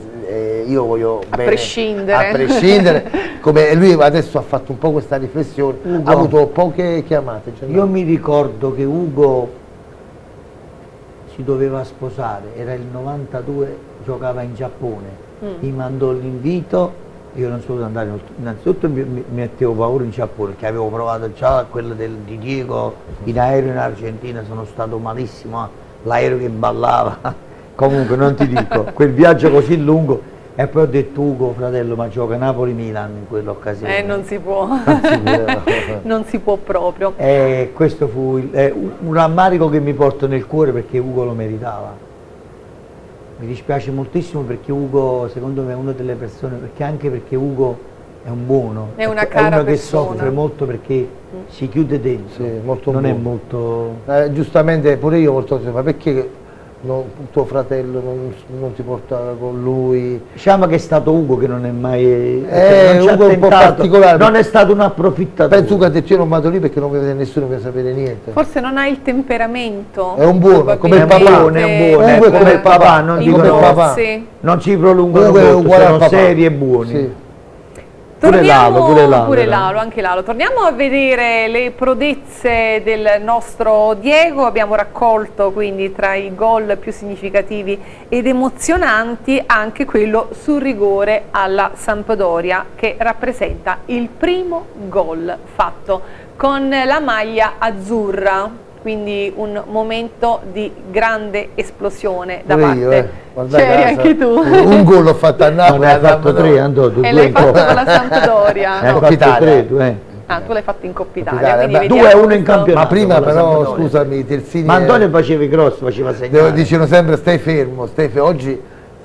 io voglio
A
bene,
prescindere.
a prescindere, come lui adesso ha fatto un po' questa riflessione,
Ugo.
ha avuto poche chiamate.
Io mi ricordo che Ugo si doveva sposare, era il 92, giocava in Giappone, mi mandò l'invito, io non so dove andare, innanzitutto mi mettevo paura in Giappone, perché avevo provato già quello di Diego in aereo in Argentina, sono stato malissimo, l'aereo che ballava, comunque non ti dico, quel viaggio così lungo, e poi ho detto Ugo, fratello, ma gioca Napoli-Milan in quell'occasione.
Non si può,
può.
non si può proprio.
E questo fu un rammarico che mi porto nel cuore, perché Ugo lo meritava. Mi dispiace moltissimo perché Ugo, secondo me, è una delle persone, anche perché Ugo è un buono,
È una
è
cara
uno che
persona.
soffre molto perché si chiude dentro,
Sì, molto
non è
buono.
molto...
Giustamente pure io molto, ma perché tuo fratello non ti porta con lui?
Diciamo che è stato Ugo che non è mai... non ci ha
Ugo è un po'
tentato,
particolare.
non è stato un approfittatore.
Penso che a te io non vado lì perché non vede nessuno per sapere niente.
Forse non ha il temperamento.
È un buono, come il
È
papà.
un buono, è un buono,
Ugo
è come il papà, non
i
dicono...
come il papà.
corsi.
Non ci prolungano
Ugo è
molto,
uguale
sono
al papà.
seri e buoni.
Sì.
Pure Lalo, anche Lalo. Torniamo a vedere le prodezze del nostro Diego. Abbiamo raccolto quindi tra i gol più significativi ed emozionanti anche quello sul rigore alla Sampdoria, che rappresenta il primo gol fatto con la maglia azzurra. Quindi un momento di grande esplosione da parte. C'eri anche tu.
Un gol l'ho fatto a Napoli.
Ne hai fatto 3, Andò,
e l'hai fatto con la Sampdoria.
Ne hai fatto 3, tu,
tu l'hai fatto in Coppa Italia.
2-1 in campionato.
Ma prima però, scusami, Terzini...
Ma Antonio faceva i cross, faceva segnare.
Dicono sempre stai fermo, oggi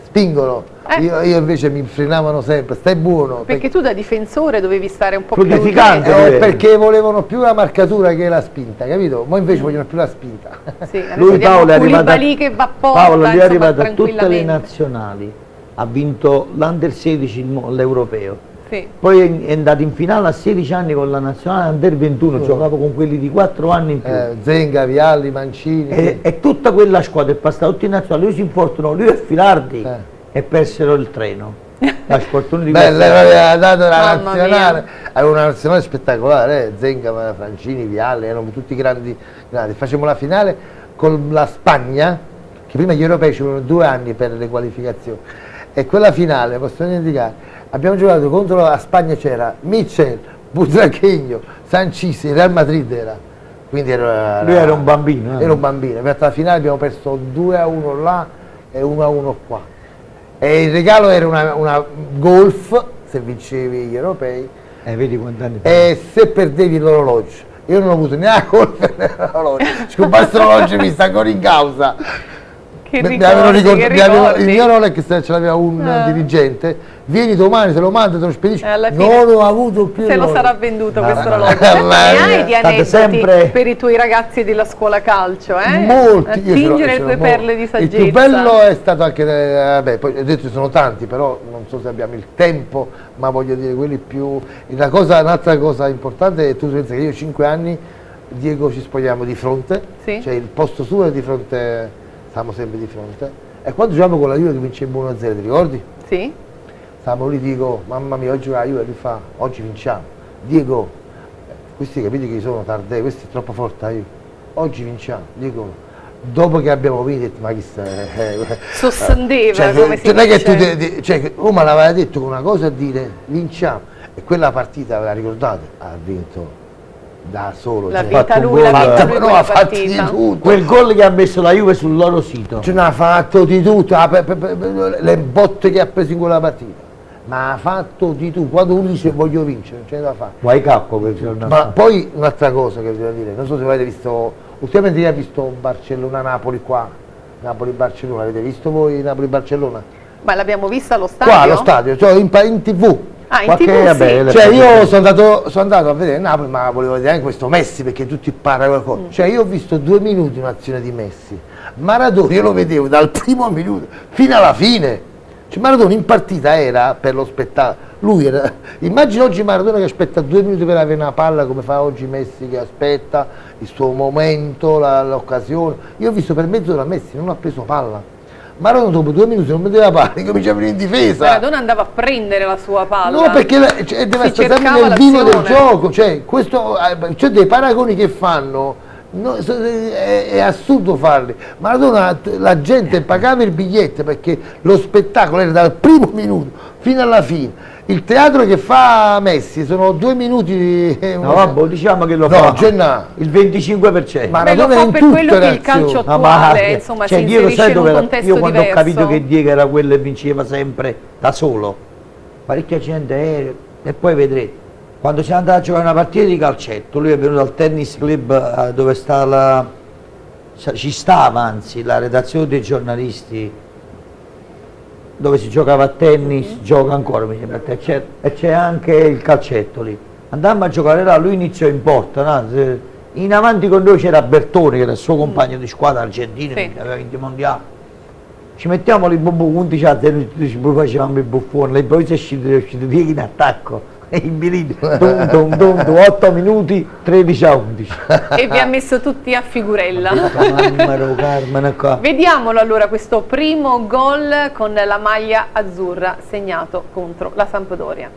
spingono. Io invece mi frenavano sempre, stai buono.
Perché tu da difensore dovevi stare un po' più
perché volevano più la marcatura che la spinta, capito? Ma invece vogliono più la spinta.
Sì,
lui Paolo è arrivato
che va porta,
Paolo è arrivato a tutte le nazionali, ha vinto l'Under 16 l'Europeo.
Sì.
Poi è andato in finale a 16 anni con la nazionale Under 21, giocava con quelli di 4 anni in più.
Zenga, Vialli, Mancini.
E tutta quella squadra è passata tutti in nazionale, lui si infortunò, lui e Filardi. E persero il treno. La sfortuna di
aveva dato la nazionale, aveva una nazionale spettacolare, Zenga, Francini, Vialli, erano tutti grandi. Facevamo la finale con la Spagna, che prima gli europei ci volevano 2 anni per le qualificazioni, e quella finale, posso indicare, abbiamo giocato contro la Spagna, c'era Mitchell, Butracheño, Sanchisi, Real Madrid era. Quindi lui
era un bambino.
Era un bambino, per la finale abbiamo perso 2-1 là e 1-1 qua. E il regalo era una golf, se vincevi gli europei,
vedi quanti anni fa.
E se perdevi l'orologio. Io non ho avuto né la golf né l'orologio, scomparso l'orologio mi sta ancora in causa.
Che ricordi,
il mio Rolex ce l'aveva un dirigente, vieni domani, te lo mando, te lo spedisci. Non ho avuto più.
Se lo sarà venduto questo orologio. Ne hai di aneddoti per i tuoi ragazzi della scuola calcio,
Molti.
Attingere le tue perle di saggezza.
Il più bello è stato anche, poi ho detto sono tanti, però non so se abbiamo il tempo, ma voglio dire quelli più. Un'altra cosa importante è tu pensi che io 5 anni, Diego ci spogliamo di fronte, cioè il posto suo è di fronte. Stavamo sempre di fronte, e quando giocavamo con la Juve che vincemmo 1-0, ti ricordi?
Sì.
Stavamo lì, dico, mamma mia, oggi la Juve, lui fa, oggi vinciamo. Diego, questi capite che sono Tardè, questo è troppo forte la Juve, oggi vinciamo. Dico, dopo che abbiamo vinto, ma chi sta?
Sossendeva, come si
non è
dice.
che tu, Roma l'aveva detto con una cosa a dire, vinciamo, e quella partita, ve la ricordate? Ha vinto da solo,
l'ha vinta lui,
ha fatto di tutto.
Quel gol che ha messo la Juve sul loro sito,
ce n'ha fatto di tutto, le botte che ha preso in quella partita, ma ha fatto di tutto. Quando uno dice voglio vincere, non c'è da fare.
Vuoi capo quel giorno.
Ma poi un'altra cosa che devo dire, non so se avete visto, ultimamente io ho visto Barcellona-Napoli qua, Napoli-Barcellona, avete visto voi Napoli-Barcellona?
Ma l'abbiamo vista allo stadio?
Qua allo stadio, cioè in TV.
In TV sì.
Cioè io sono andato a vedere Napoli, ma volevo vedere anche questo Messi, perché tutti parlano qualcosa. Cioè io ho visto 2 minuti un'azione di Messi. Maradona io lo vedevo dal primo minuto fino alla fine. Cioè Maradona in partita era per lo spettacolo. Lui era. Immagina oggi Maradona che aspetta 2 minuti per avere una palla, come fa oggi Messi che aspetta il suo momento, l'occasione. Io ho visto per mezz'ora Messi, non ha preso palla. Maradona dopo 2 minuti non metteva palla, cominciava a venire in difesa.
Maradona andava a prendere la sua palla.
No, perché deve essere sempre nel vivo del gioco. Cioè, c'è dei paragoni che fanno, è assurdo farli. Maradona, la gente pagava il biglietto perché lo spettacolo era dal primo minuto fino alla fine. Il teatro che fa Messi sono 2 minuti di.
No, vabbè, diciamo che lo fa il 25%.
Maradona lo fa per quello che il calcio attuale, insomma, si inserisce in un contesto
io quando
diverso.
Ho capito che Diego era quello e vinceva sempre da solo, parecchia gente era, e poi vedrete, quando siamo andati a giocare una partita di calcetto, lui è venuto al tennis club dove ci stava anzi la redazione dei giornalisti, dove si giocava a tennis, gioca ancora mi sembra, e c'è anche il calcetto lì. Andammo a giocare là, lui iniziò in porta, no? In avanti con noi c'era Bertoni che era il suo compagno di squadra argentino, che aveva vinto i mondiali. Ci mettiamo lì 11 a 0, poi facevamo il buffone, le poi è uscito via in attacco. E in Bilino, 8 minuti, 13 a 11.
E vi ha messo tutti a figurella.
Carmine.
Vediamolo allora questo primo gol con la maglia azzurra segnato contro la Sampdoria.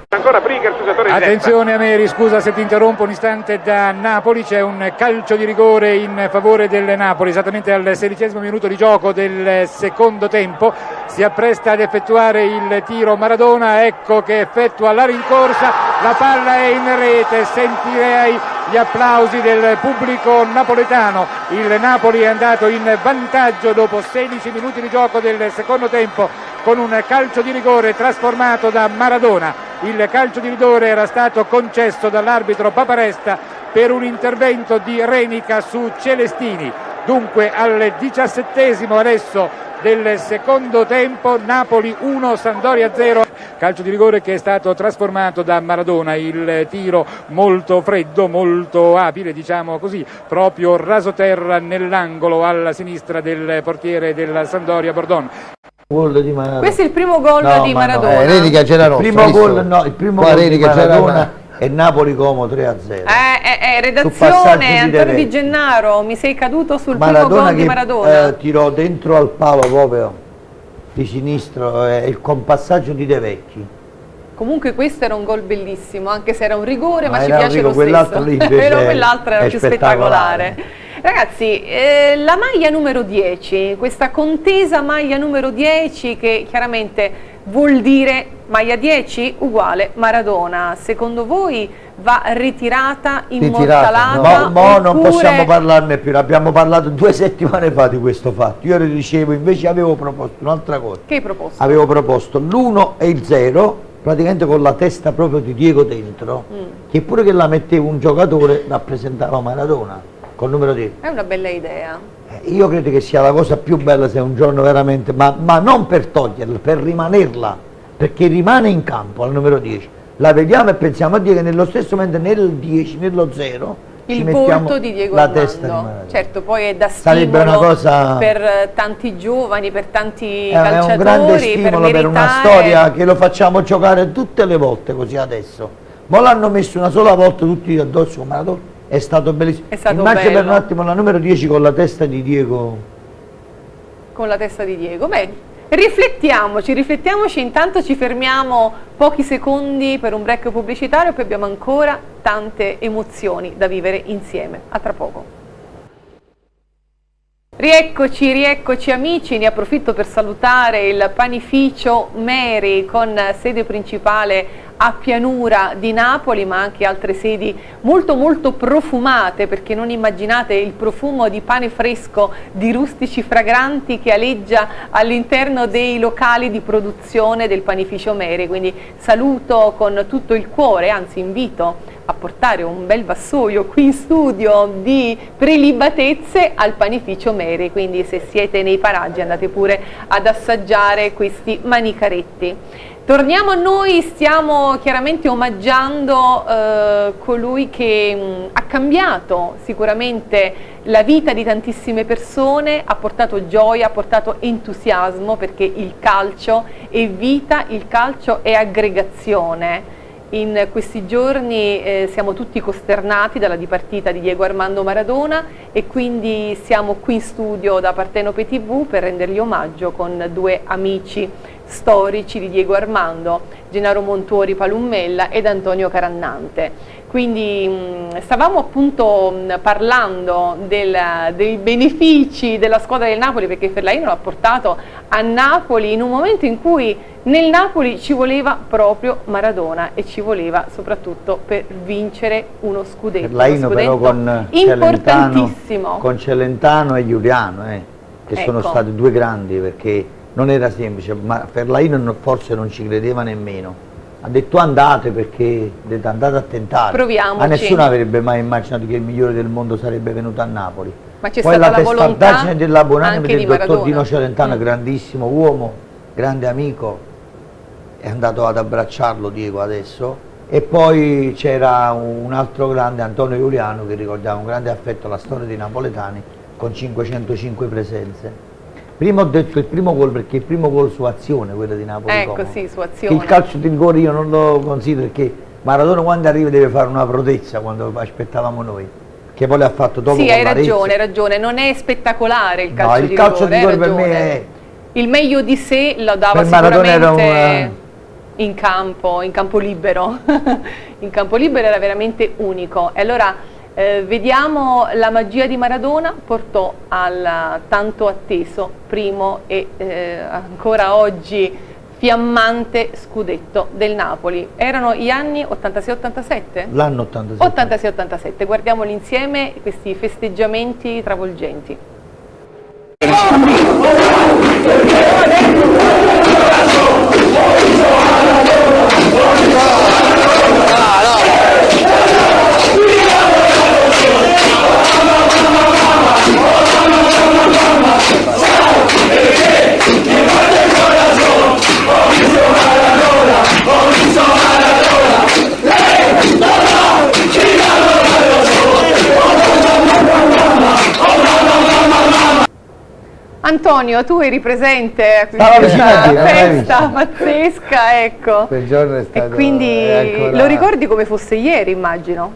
Ancora Briga, il giocatore di
Attenzione Ameri, scusa se ti interrompo un istante, da Napoli c'è un calcio di rigore in favore del Napoli, esattamente al 16° minuto di gioco del secondo tempo. Si appresta ad effettuare il tiro Maradona, ecco che effettua la rincorsa, la palla è in rete, sentirei gli applausi del pubblico napoletano. Il Napoli è andato in vantaggio dopo 16 minuti di gioco del secondo tempo con un calcio di rigore trasformato da Maradona. Il calcio di rigore era stato concesso dall'arbitro Paparesta per un intervento di Renica su Celestini. Dunque al 17° adesso del secondo tempo, Napoli 1, Sampdoria 0. Calcio di rigore che è stato trasformato da Maradona, il tiro molto freddo, molto abile, diciamo così, proprio rasoterra nell'angolo alla sinistra del portiere della Sampdoria Bordon.
Questo è il primo gol di Maradona.
Renica c'era
Il primo gol, no, il primo gol di Maradona è Napoli-Como 3-0.
Redazione, Antonio Di Gennaro, mi sei caduto sul primo gol di Maradona.
Tirò dentro al palo proprio di sinistro, il compassaggio di De Vecchi.
Comunque questo era un gol bellissimo, anche se era un rigore, ma ci
era
piace lo
quell'altro
stesso.
Lì invece
quell'altro era più spettacolare.
spettacolare.
Ragazzi, la maglia numero 10, questa contesa maglia numero 10 che chiaramente vuol dire maglia 10 uguale Maradona, secondo voi va ritirata, immortalata?
No, non possiamo parlarne più, ne abbiamo parlato 2 settimane fa di questo fatto. Io dicevo, invece avevo proposto un'altra cosa.
Che hai proposto?
Avevo proposto l'1 e il 0, praticamente con la testa proprio di Diego dentro, che pure che la metteva un giocatore rappresentava Maradona. Col numero 10.
È una bella idea.
Io credo che sia la cosa più bella se un giorno veramente, ma non per toglierla, per rimanerla, perché rimane in campo al numero 10. La vediamo e pensiamo a dire che nello stesso momento nel 10, nello 0,
il volto di Diego Armando. Certo, poi è da stimolo
una cosa,
per tanti giovani, per tanti calciatori,
è un grande stimolo per una storia che lo facciamo giocare tutte le volte così adesso. Ma l'hanno messo una sola volta tutti addosso con Maradona. È stato bellissimo. Immagina per un attimo la numero 10 con la testa di Diego.
Con la testa di Diego. Beh, riflettiamoci, intanto ci fermiamo pochi secondi per un break pubblicitario, poi abbiamo ancora tante emozioni da vivere insieme. A tra poco. Rieccoci amici, ne approfitto per salutare il panificio Meri con sede principale a Pianura di Napoli, ma anche altre sedi molto profumate, perché non immaginate il profumo di pane fresco, di rustici fragranti che aleggia all'interno dei locali di produzione del panificio Meri. Quindi saluto con tutto il cuore, anzi invito a portare un bel vassoio qui in studio di prelibatezze al panificio Meri, quindi se siete nei paraggi andate pure ad assaggiare questi manicaretti. Torniamo a noi, stiamo chiaramente omaggiando colui che ha cambiato sicuramente la vita di tantissime persone, ha portato gioia, ha portato entusiasmo, perché il calcio è vita, il calcio è aggregazione. In questi giorni siamo tutti costernati dalla dipartita di Diego Armando Maradona e quindi siamo qui in studio da Partenope TV per rendergli omaggio con 2 amici storici di Diego Armando, Gennaro Montuori Palummella ed Antonio Carannante. Quindi stavamo appunto parlando dei benefici della squadra del Napoli, perché Fellaini l'ha portato a Napoli in un momento in cui nel Napoli ci voleva proprio Maradona e ci voleva soprattutto per vincere uno scudetto.
Fellaini però con
importantissimo.
Con Celentano e Giuliano, che sono stati 2 grandi, perché non era semplice, ma Fellaini forse non ci credeva nemmeno. Ha detto andate, perché andate a tentare.
Proviamoci.
Ma nessuno avrebbe mai immaginato che il migliore del mondo sarebbe venuto a Napoli.
Ma c'è
poi
stata
la testardaggine della Bonanima del dottor Dino Celentano, grandissimo uomo, grande amico, è andato ad abbracciarlo Diego adesso. E poi c'era un altro grande, Antonio Giuliano, che ricordava un grande affetto alla storia dei napoletani, con 505 presenze. Prima ho detto il primo gol, perché il primo gol su azione, quello di Napoli.
Ecco, sì, su azione.
Il calcio di rigore io non lo considero, perché Maradona quando arriva deve fare una prodezza, quando aspettavamo noi, che poi l'ha fatto dopo.
Sì, hai ragione, non è spettacolare il calcio di rigore.
Il calcio di rigore per me è...
Il meglio di sé lo dava
per Maradona
sicuramente...
era
in campo libero. In campo libero era veramente unico. E allora vediamo la magia di Maradona, portò al tanto atteso primo e ancora oggi fiammante scudetto del Napoli. Erano gli anni 86-87?
L'anno 86.
86-87, guardiamoli insieme questi festeggiamenti travolgenti. Antonio, tu eri presente a questa festa pazzesca, ecco.
Quel giorno è stato...
E quindi
ancora...
lo ricordi come fosse ieri, immagino?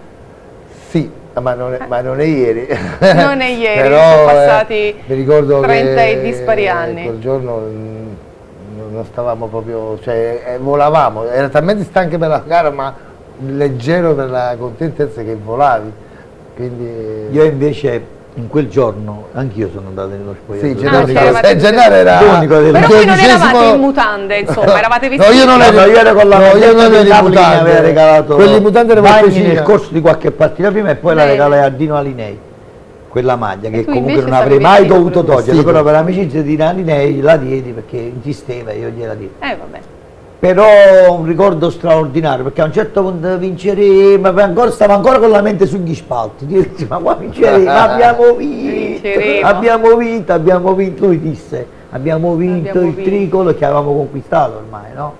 Sì, ma non è ieri.
Non è ieri,
però,
sono passati
mi ricordo
30
che
e dispari anni.
Quel giorno non stavamo proprio, cioè volavamo, era talmente stanco per la gara, ma leggero per la contentezza che volavi. Quindi...
Io invece in quel giorno anch'io sono andato nello spogliatoio.
Sì, Gennaro era
l'unico del...
Però voi non eravate in mutande, insomma, eravate vestiti.
No, io ero con la maglietta del Napoli, mi aveva regalato
quelli mutande
Bagni nel corso di qualche partita prima e poi la regalai a Dino Alinei, quella maglia che comunque non avrei mai dovuto togliere, però per amicizia di Dino Alinei la diedi perché insisteva e io gliela diedi.
Vabbè.
Però un ricordo straordinario, perché a un certo punto vinceremo, ma stavo ancora con la mente sugli spalti, dici, ma qua vinceremo, abbiamo vinto, lui disse, abbiamo vinto il tricolo che avevamo conquistato ormai, no?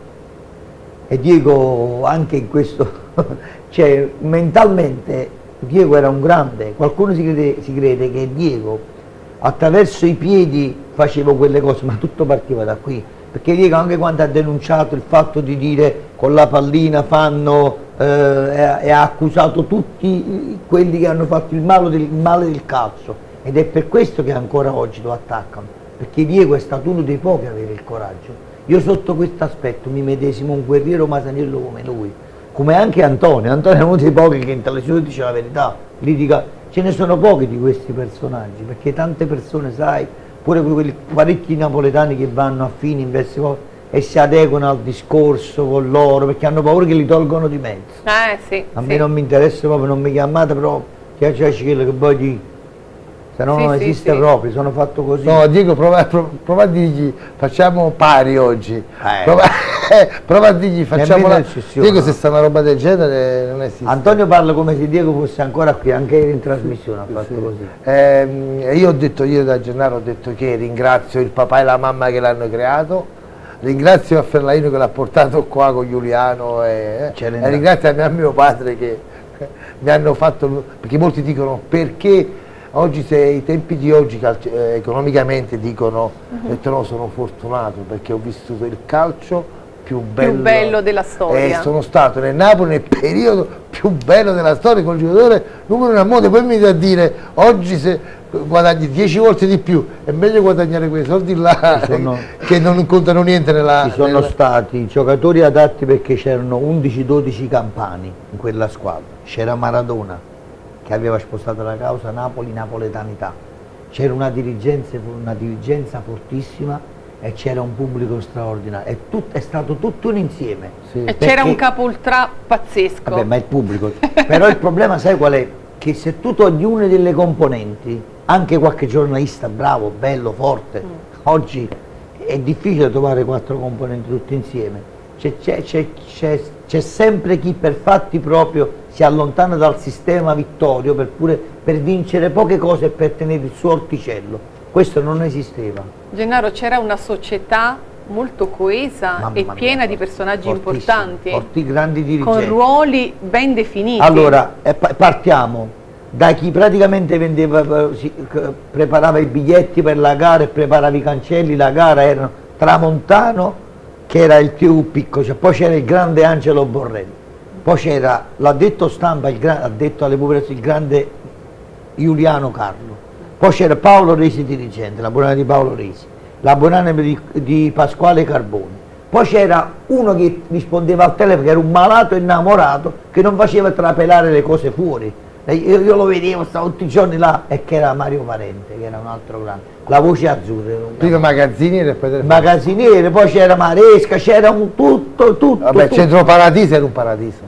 E Diego anche in questo, cioè mentalmente Diego era un grande, qualcuno si crede che Diego attraverso i piedi faceva quelle cose, ma tutto partiva da qui. Perché Diego anche quando ha denunciato il fatto di dire con la pallina fanno e ha accusato tutti quelli che hanno fatto il male del calcio, ed è per questo che ancora oggi lo attaccano, perché Diego è stato uno dei pochi a avere il coraggio. Io sotto questo aspetto mi medesimo un guerriero masaniello come lui, come anche Antonio è uno dei pochi che in televisione dice la verità, ce ne sono pochi di questi personaggi, perché tante persone, sai, pure quelli parecchi napoletani che vanno a fine in Vessico e si adeguano al discorso con loro perché hanno paura che li tolgono di mezzo.
Sì,
a me non mi interessa proprio, non mi chiamate, però piace quello che voi dite, se no non esiste proprio, sono fatto così.
No, Diego, prova a dirgli facciamo pari oggi, prova a dirgli facciamo Diego, se sta una roba del genere non esiste.
Antonio parla come se Diego fosse ancora qui, anche in trasmissione ha fatto così.
Io ho detto, io da Gennaro ho detto che ringrazio il papà e la mamma che l'hanno creato, ringrazio a Ferlaino che l'ha portato qua con Giuliano e ringrazio a mio padre che mi hanno fatto, perché molti dicono perché oggi, se i tempi di oggi economicamente dicono, no, sono fortunato perché ho vissuto il calcio più bello
della storia.
E sono stato nel Napoli nel periodo più bello della storia con il giocatore numero 1 al mondo. Poi mi viene a dire oggi se guadagni 10 volte di più è meglio guadagnare quei soldi là che non contano niente nella...
Ci sono stati giocatori adatti perché c'erano 11-12 campani in quella squadra, c'era Maradona che aveva spostato la causa Napoli-napoletanità, c'era una dirigenza fortissima e c'era un pubblico straordinario, è stato tutto un insieme.
E c'era un capo ultra pazzesco.
Vabbè, ma il pubblico, però il problema sai qual è? Che se tu togli una delle componenti, anche qualche giornalista bravo, bello, forte, oggi è difficile trovare 4 componenti tutti insieme. C'è sempre chi per fatti proprio si allontana dal sistema vittorio per vincere poche cose e per tenere il suo orticello. Questo non esisteva.
Gennaro, c'era una società molto coesa e piena di personaggi importanti,
grandi dirigenti,
con ruoli ben definiti.
Allora, partiamo da chi praticamente preparava i biglietti per la gara e preparava i cancelli. La gara era Tramontano, che era il più piccolo, poi c'era il grande Angelo Borrelli, poi c'era l'addetto stampa, addetto alle pubblicazioni, il grande Giuliano Carlo, poi c'era Paolo Resi dirigente, la buonanima di Paolo Resi, la buonanima di Pasquale Carboni, Poi c'era uno che rispondeva al telefono, che era un malato innamorato, che non faceva trapelare le cose fuori. Io lo vedevo, stavo tutti i giorni là, e che era Mario Parente, che era un altro grande. La voce azzurra.
Prima magazziniere e poi telefono.
Magazziniere, poi c'era Maresca, c'era un tutto.
Vabbè, Centro Paradiso era un paradiso.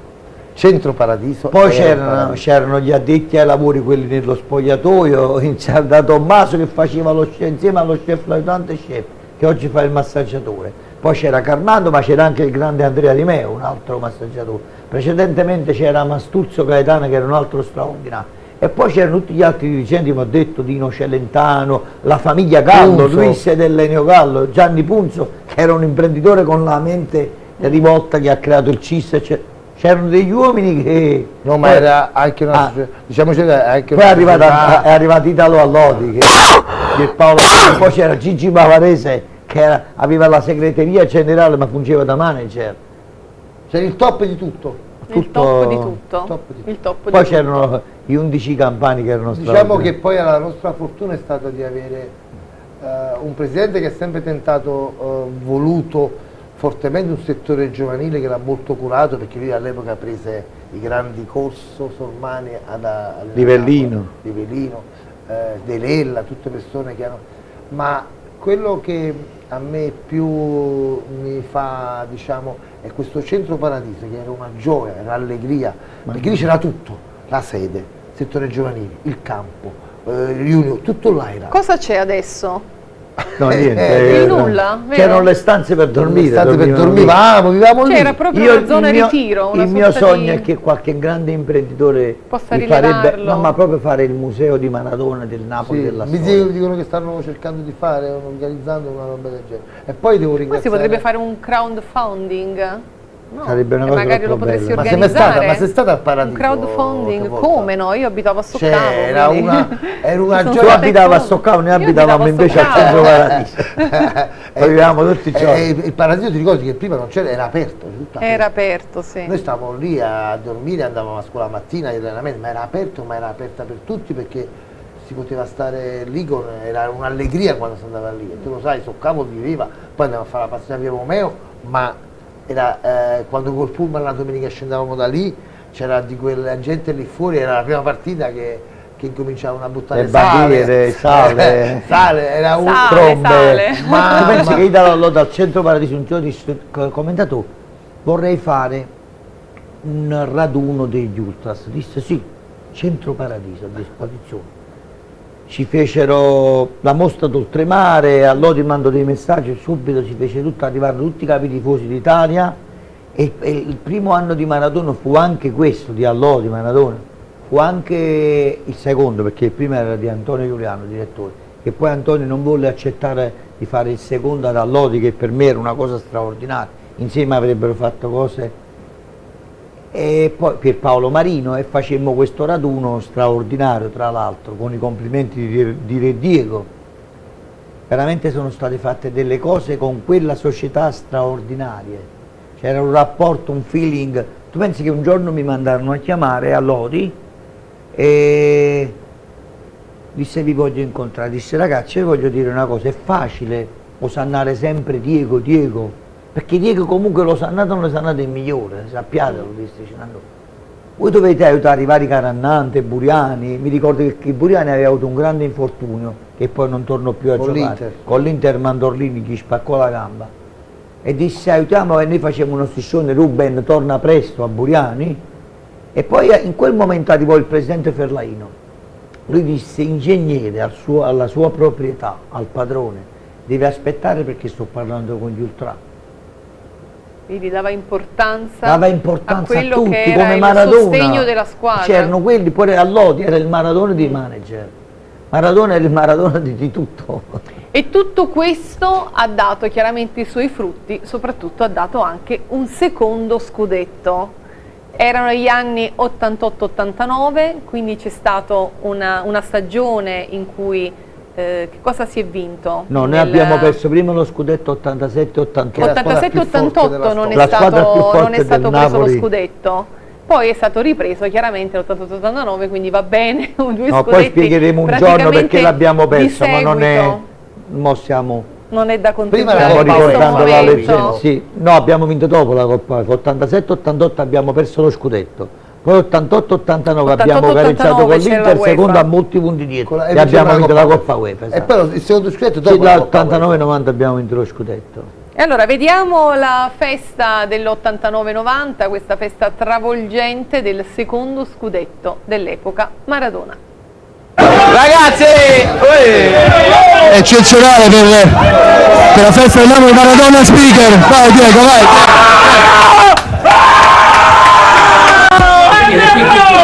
Centro Paradiso.
Poi c'erano gli addetti ai lavori, quelli nello spogliatoio, da Tommaso che faceva lo chef, insieme allo chef aiutante chef, che oggi fa il massaggiatore. Poi c'era Carmando, ma c'era anche il grande Andrea Di Meo, un altro massaggiatore. Precedentemente c'era Mastuzzo Gaetano, che era un altro straordinario. E poi c'erano tutti gli altri dirigenti, mi ho detto, Dino Celentano, la famiglia Gallo, Luis Dell'Enio Gallo, Gianni Punzo, che era un imprenditore con la mente rivolta, che ha creato il CIS. C'erano degli uomini che...
No, ma era anche una... diciamoci, anche
poi è arrivato Italo Allodi, che Paolo, poi c'era Gigi Bavarese, che aveva la segreteria generale ma fungeva da manager.
C'era il top di tutto.
Il top di tutto. Il top
Poi
di
c'erano
tutto.
gli 11 campani che erano stati.
Diciamo che poi la nostra fortuna è stata di avere un presidente che ha sempre tentato, voluto fortemente un settore giovanile che l'ha molto curato, perché lui all'epoca prese i grandi Corso, Sormani,
Livellino,
De Lella, tutte persone che hanno... Ma quello che a me più mi fa, diciamo, è questo Centro Paradiso, che era una gioia, era allegria, perché lì c'era tutto, la sede, il settore giovanile, il campo, riunioni, tutto là era.
Cosa c'è adesso?
No, niente.
Di nulla, vero?
C'erano le stanze per dormire.
Vivevamo lì.
C'era proprio una zona ritiro.
Il mio sogno è che qualche grande imprenditore
possa
farebbe, no, ma proprio fare il museo di Maradona, del Napoli,
sì,
della
mi
storia.
dicono che stanno cercando di fare, organizzando una roba del genere. E poi devo ringraziare...
Ma si potrebbe fare un crowdfunding? No,
sarebbe una cosa
magari lo
troppo
potresti
bella.
organizzare.
Ma sei stata al Paradiso?
Un crowdfunding? Come no? Io abitavo a Soccavo.
Era una
Tu
gioia.
abitava a Soccavo, noi abitavamo invece al Centro Paradiso. Poi vivevamo tutti i giorni.
Il Paradiso, ti ricordi che prima non c'era, era aperto.
Era aperto, sì.
Noi stavamo lì a dormire, andavamo a scuola la mattina, ma era aperto, ma era aperta per tutti, perché si poteva stare lì, era un'allegria quando si andava lì. E tu lo sai, Soccavo viveva, poi andavamo a fare la passeggiata via Romeo, ma era quando col pullman la domenica scendevamo da lì, c'era di quella gente lì fuori, era la prima partita che incominciavano a buttare sale, era un
trombe.
Ma
tu pensi che io dal Centro Paradiso un giorno dissi, commentato, vorrei fare un raduno degli Ultras. Disse sì, Centro Paradiso a disposizione. Ci fecero la mostra d'oltremare, a Lodi mando dei messaggi, subito si fece tutto, arrivarono tutti i capi tifosi d'Italia, e il primo anno di Maradona fu anche questo, di Allodi Maradona, fu anche il secondo, perché il primo era di Antonio Giuliano, direttore, e poi Antonio non volle accettare di fare il secondo ad Allodi, che per me era una cosa straordinaria, insieme avrebbero fatto cose, e poi Pierpaolo Marino, e facemmo questo raduno straordinario, tra l'altro, con i complimenti di Re Diego. Veramente sono state fatte delle cose con quella società straordinarie, c'era un rapporto, un feeling. Tu pensi che un giorno mi mandarono a chiamare a Lodi e disse vi voglio incontrare, disse ragazzi vi voglio dire una cosa, è facile osannare sempre Diego, perché Diego comunque lo sannato o non lo sannato è il migliore, sappiatelo, disse Cinando. Voi dovete aiutare i vari Carannante, Buriani, mi ricordo che Buriani aveva avuto un grande infortunio, che poi non tornò più a giocare, con l'Inter Mandorlini gli spaccò la gamba, e disse aiutiamo, e noi facciamo uno striscione, Ruben torna presto a Buriani, e poi in quel momento arrivò il presidente Ferlaino, lui disse ingegnere alla sua proprietà, al padrone, deve aspettare perché sto parlando con gli ultra.
Quindi dava importanza
a
quello
tutti,
che era
come
il
Maradona.
sostegno della squadra.
C'erano quelli, pure a Lodi era il Maradona dei manager. Maradona era il Maradona di tutto.
E tutto questo ha dato chiaramente i suoi frutti, soprattutto ha dato anche un secondo scudetto. Erano gli anni 88-89, quindi c'è stata una stagione in cui che cosa si è vinto?
No, noi abbiamo perso prima lo scudetto 87-88.
87-88 non è stato preso lo scudetto, poi è stato ripreso chiaramente l'88-89, quindi va bene. Due
no, poi spiegheremo un giorno perché l'abbiamo perso, ma non è...
Mo siamo Non è da
Prima
contemplare
Stiamo
era
questo
ricordando la
momento.
leggenda. Sì. No, abbiamo vinto dopo la Coppa, con 87-88 abbiamo perso lo scudetto, poi 88-89 abbiamo
88-89
gareggiato con
c'era
l'Inter,
la
secondo
UEFA.
a molti punti dietro
Con
e abbiamo vinto la Coppa UEFA.
E
Esatto.
però il secondo scudetto
Sì,
dopo la Coppa UEFA.
dall'89-90 abbiamo vinto lo scudetto.
E allora vediamo la festa dell'89-90, questa festa travolgente del secondo scudetto dell'epoca Maradona.
Ragazzi, eccezionale per la festa del nome Maradona Speaker. Vai Diego, vai.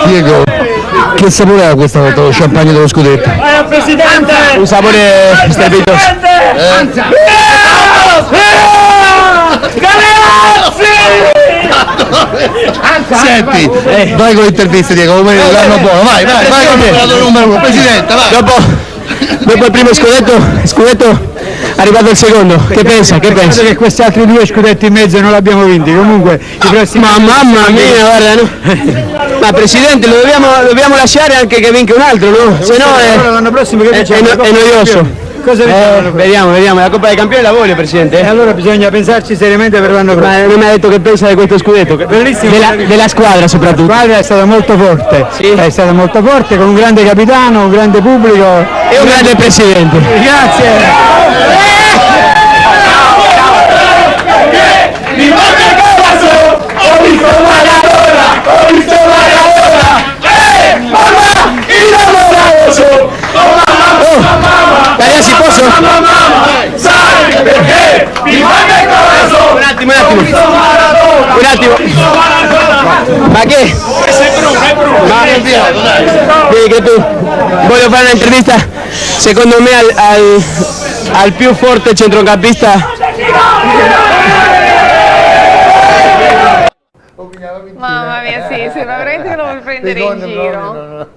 Diego, che sapore ha questa volta lo champagne dello scudetto?
Presidente!
Un sapore strepitoso. Senti, vai con l'intervista Diego, come l'anno buono, vai con te. Numero uno, Presidente, vai. Dopo il primo scudetto è arrivato il secondo, che pensa? Penso che questi altri due scudetti in mezzo non l'abbiamo vinti, comunque i prossimi... Ma mamma mia, guarda, no? Ma Presidente, lo dobbiamo lasciare anche che vinca un altro, no? Se no l'anno prossimo che è noioso. Vediamo, la Coppa dei Campioni la voglio, Presidente. E allora bisogna pensarci seriamente per l'anno prossimo. Ma non mi ha detto che pensa di questo scudetto? Bellissimo. Della squadra soprattutto. La squadra è stata molto forte, sì. È stata molto forte, con un grande capitano, un grande pubblico e un grande Presidente. Grazie. Ragazzi, posso? Sai perché mi manca il corazon. Un attimo. Ma che? Vedi che tu voglio fare un'intervista secondo me al più forte centrocampista.
Mamma mia, sì, sembra veramente che lo vuoi prendere in giro.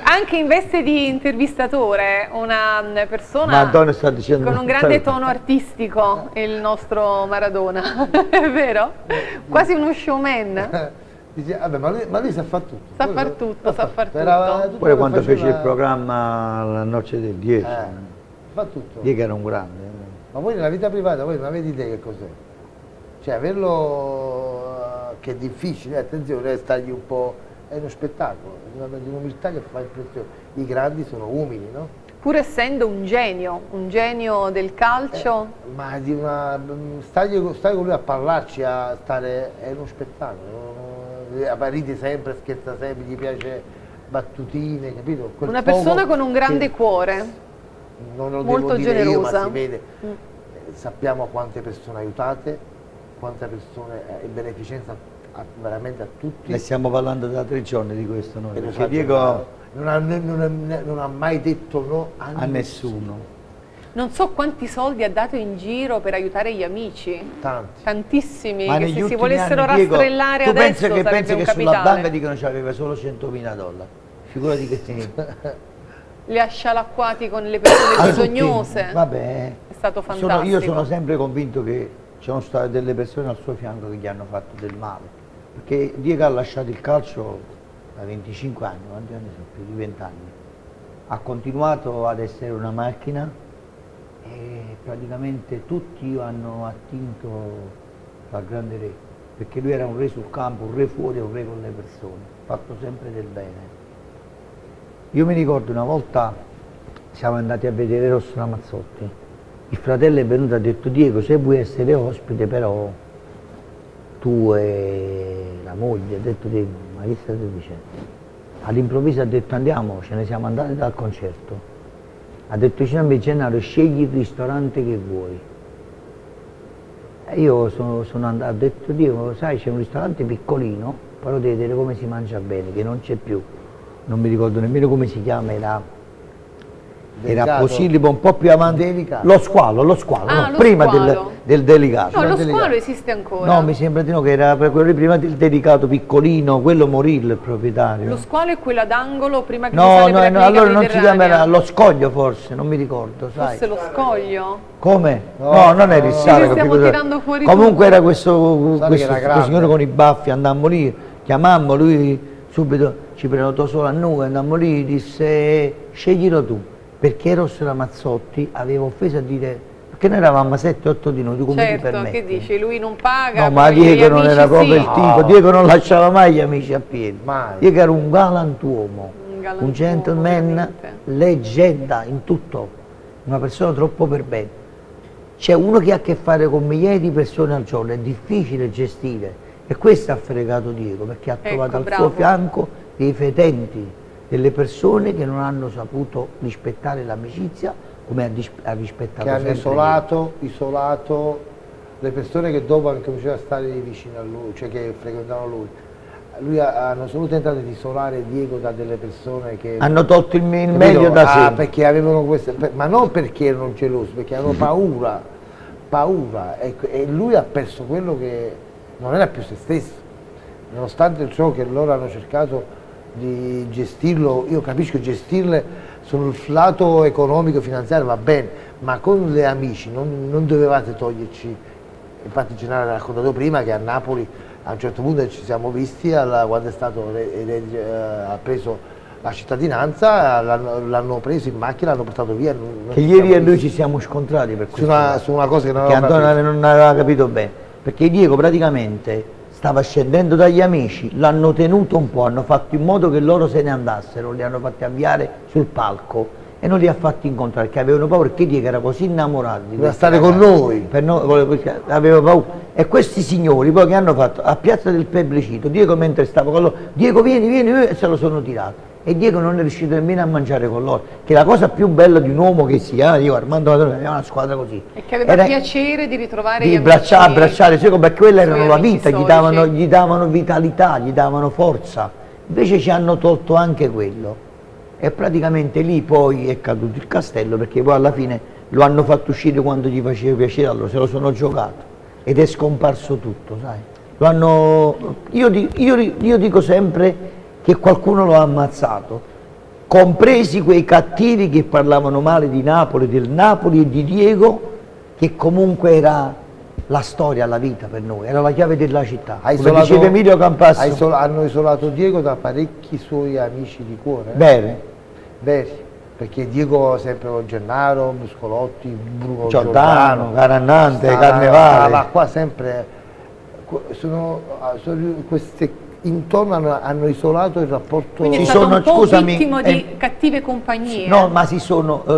Anche in veste di intervistatore, una persona
sta dicendo
con un grande tono artistico, il nostro Maradona, è vero? Quasi uno showman.
Dice, vabbè, ma lui sa fare tutto.
Sa far tutto.
Pure quando fece il programma La noce del 10,
fa tutto.
Diego era un grande.
Ma voi nella vita privata, voi non avete idea che cos'è? Cioè, averlo che è difficile, attenzione, stargli un po', è uno spettacolo, è un'umiltà che fa impressione. I grandi sono umili, no?
Pur essendo un genio del calcio.
Ma di stare con lui a parlarci, a stare, è uno spettacolo. Ride sempre, scherza sempre, gli piace battutine, capito?
Una persona con un grande cuore,
non lo
molto
devo dire
generosa.
io, ma si vede. Sappiamo quante persone aiutate, quante persone in beneficenza veramente a tutti.
Ne stiamo parlando da 3 giorni di questo noi, perché
Diego non ha mai detto no
a nessuno.
Non so quanti soldi ha dato in giro per aiutare gli amici.
Tanti.
Tantissimi,
Ma
che
negli
se si
ultimi
volessero
anni, Diego,
rastrellare
tu
adesso
pensi
sarebbe un
che sulla banca
capitale.
dicono che aveva solo $100.000. Figurati che
Li ha scialacquati con le persone bisognose.
Tutti, vabbè.
È stato fantastico.
Io sono sempre convinto che ci sono state delle persone al suo fianco che gli hanno fatto del male, perché Diego ha lasciato il calcio da 25 anni, quanti anni sono? Più di 20 anni. Ha continuato ad essere una macchina e praticamente tutti hanno attinto al grande re, perché lui era un re sul campo, un re fuori e un re con le persone, fatto sempre del bene. Io mi ricordo una volta siamo andati a vedere Rosso Ramazzotti, il fratello è venuto e ha detto: Diego, se vuoi essere ospite però tu e la moglie, ha detto Diego, ma che state dicendo? All'improvviso ha detto: andiamo, ce ne siamo andati dal concerto. Ha detto: Cinema Gennaro, scegli il ristorante che vuoi. E io sono andato, ho detto: Diego, sai, c'è un ristorante piccolino, però devi vedere come si mangia bene, che non c'è più. Non mi ricordo nemmeno come si chiama, era Posillipo, un po' più avanti.
Delicato.
Lo squalo,
Ah,
no,
lo
prima
squalo.
del delicato.
No, lo squalo esiste ancora.
No, mi sembra di no, che era quello di prima del delicato piccolino, quello morì il proprietario.
Lo squalo è quella d'angolo prima che si
No,
sale per la clinica
allora non si
mediterranea.
chiama, lo scoglio forse, non mi ricordo, sai.
Forse lo scoglio?
Come? No, non è il sale.
Ci stiamo
capito?
tirando fuori
Comunque
tutto.
era questo
grande.
signore con i baffi, andammo lì, chiamammo, lui subito ci prenotò solo a noi, andammo lì, disse: sceglilo tu, perché Rosso Ramazzotti aveva offeso a dire Perché noi eravamo 7-8 di noi, tu come ti
Certo,
permetti?
che dici? Lui non paga,
No, ma
poi gli
Diego non
amici
era proprio
sì.
il tipo, Diego non lasciava mai gli amici a piedi.
Mai.
Diego era un galantuomo,
Un galantuomo,
un gentleman,
veramente.
leggenda in tutto, una persona troppo per bene. C'è uno che ha a che fare con migliaia di persone al giorno, è difficile gestire e questo ha fregato Diego perché ha trovato al
bravo.
suo fianco dei fedenti, delle persone che non hanno saputo rispettare l'amicizia come ha rispettato
Che hanno
sempre
isolato le persone che dopo hanno cominciato a stare vicino a lui, cioè che frequentavano lui. Hanno solo tentato di isolare Diego da delle persone che...
hanno tolto il
capito?
meglio da sé.
Perché avevano queste... Ma non perché erano gelosi, perché avevano paura. E lui ha perso quello che non era più se stesso. Nonostante ciò che loro hanno cercato di gestirlo, io capisco gestirle sul lato economico finanziario va bene, ma con gli amici non dovevate toglierci. Infatti Gennaro ha raccontato prima che a Napoli a un certo punto ci siamo visti quando è stato ha preso la cittadinanza, l'hanno preso in macchina, l'hanno portato via.
Che ieri a lui ci siamo scontrati per questo.
Su una cosa che non
che
avevamo
Antonio
capito.
non aveva capito bene, perché Diego praticamente stava scendendo dagli amici, l'hanno tenuto un po', hanno fatto in modo che loro se ne andassero, li hanno fatti avviare sul palco e non li ha fatti incontrare perché avevano paura, perché Diego era così innamorato di
Voleva
questi
stare con
ragazzi.
noi.
Per noi, perché aveva paura. E questi signori poi che hanno fatto a Piazza del Plebiscito, Diego mentre stava con loro, Diego vieni, e se lo sono tirato. E Diego non è riuscito nemmeno a mangiare con loro, che la cosa più bella di un uomo che sia, io Armando Madonna, aveva una squadra così.
E che aveva piacere di ritrovare gli amici.
Abbracciare, cioè, perché quella
suoi
erano la
amici
vita,
storici.
gli davano vitalità, gli davano forza. Invece ci hanno tolto anche quello. E praticamente lì poi è caduto il castello, perché poi alla fine lo hanno fatto uscire quando gli faceva piacere, allora se lo sono giocato. Ed è scomparso tutto, sai. Io dico sempre che qualcuno lo ha ammazzato, compresi quei cattivi che parlavano male di Napoli, del Napoli e di Diego, che comunque era la storia, la vita per noi, era la chiave della città. Come diceva Emilio Campasso.
Hanno isolato Diego da parecchi suoi amici di cuore.
Veri.
Perché Diego sempre con Gennaro, Muscolotti, Bruno
Giordano, Carannante,
stava
Carnevale.
qua sempre. Queste intorno hanno isolato il rapporto.
Quindi è stato un po' vittima di cattive compagnie.
No, ma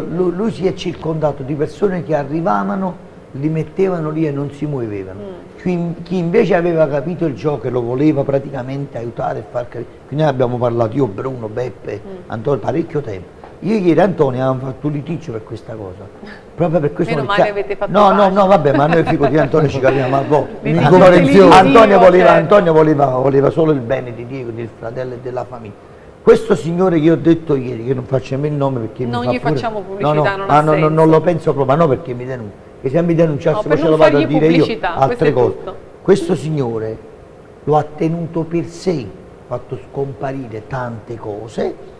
lui si è circondato di persone che arrivavano, li mettevano lì e non si muovevano. Chi invece aveva capito il gioco e lo voleva praticamente aiutare e far capire. Quindi noi abbiamo parlato, io, Bruno, Beppe, Antonio, parecchio tempo. Io ieri e Antonio avevamo fatto un litigio per questa cosa. Proprio per questo.
Meno male avete fatto
no, vabbè, ma noi figo di Antonio ci capiamo al voto.
Certo.
Antonio voleva solo il bene di Diego, del fratello e della famiglia. Questo signore che ho detto ieri, che non faccio nemmeno il nome perché
non
mi
gli
fa
facciamo pubblicità,
non lo penso proprio, ma no perché mi denuncia. Che se mi denunciasse poi ce lo vado a dire io altre cose. Questo signore lo ha tenuto per sé, ha fatto scomparire tante cose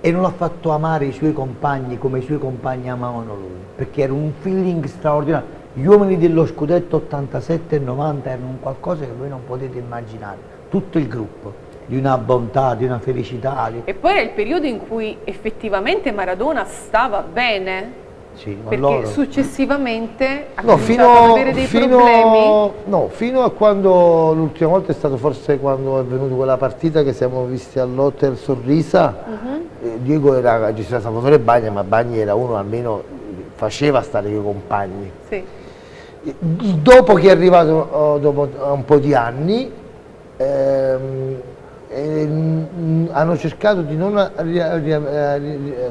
e non l'ha fatto amare i suoi compagni come i suoi compagni amavano lui, perché era un feeling straordinario. Gli uomini dello scudetto 87 e 90 erano un qualcosa che voi non potete immaginare, tutto il gruppo, di una bontà, di una felicità.
E poi era il periodo in cui effettivamente Maradona stava bene.
Sì,
perché
loro.
Successivamente ha cominciato ad avere dei problemi.
No, fino a quando l'ultima volta è stato forse quando è venuta quella partita che siamo visti all'Hotel Sorrisa. Diego era gestiva Salvatore Bagni, ma Bagni era uno almeno faceva stare con i compagni.
Sì.
Dopo che è arrivato dopo un po' di anni hanno cercato di non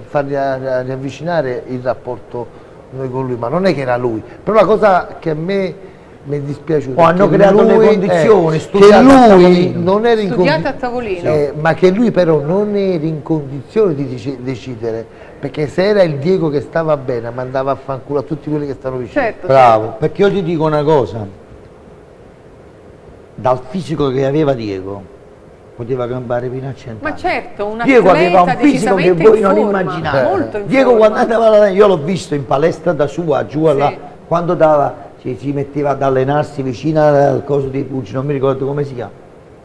fargli riavvicinare il rapporto noi con lui, ma non è che era lui. Però la cosa che a me mi è dispiaciuta
hanno creato le condizioni,
che lui non era in
studiate a tavolino,
ma che lui però non era in condizione di decidere, perché se era il Diego che stava bene mandava a fanculo a tutti quelli che stavano vicino.
certo,
Bravo,
certo.
perché io ti dico una cosa, dal fisico che aveva Diego poteva campare fino a 100 anni.
Ma certo, un
Diego aveva un
atleta
fisico che
decisamente
voi
in
non
forma,
immaginate.
molto in
Diego
forma.
quando andava io l'ho visto in palestra da sua, giù là,
Sì.
quando si metteva ad allenarsi vicino al coso dei pugili, non mi ricordo come si chiama.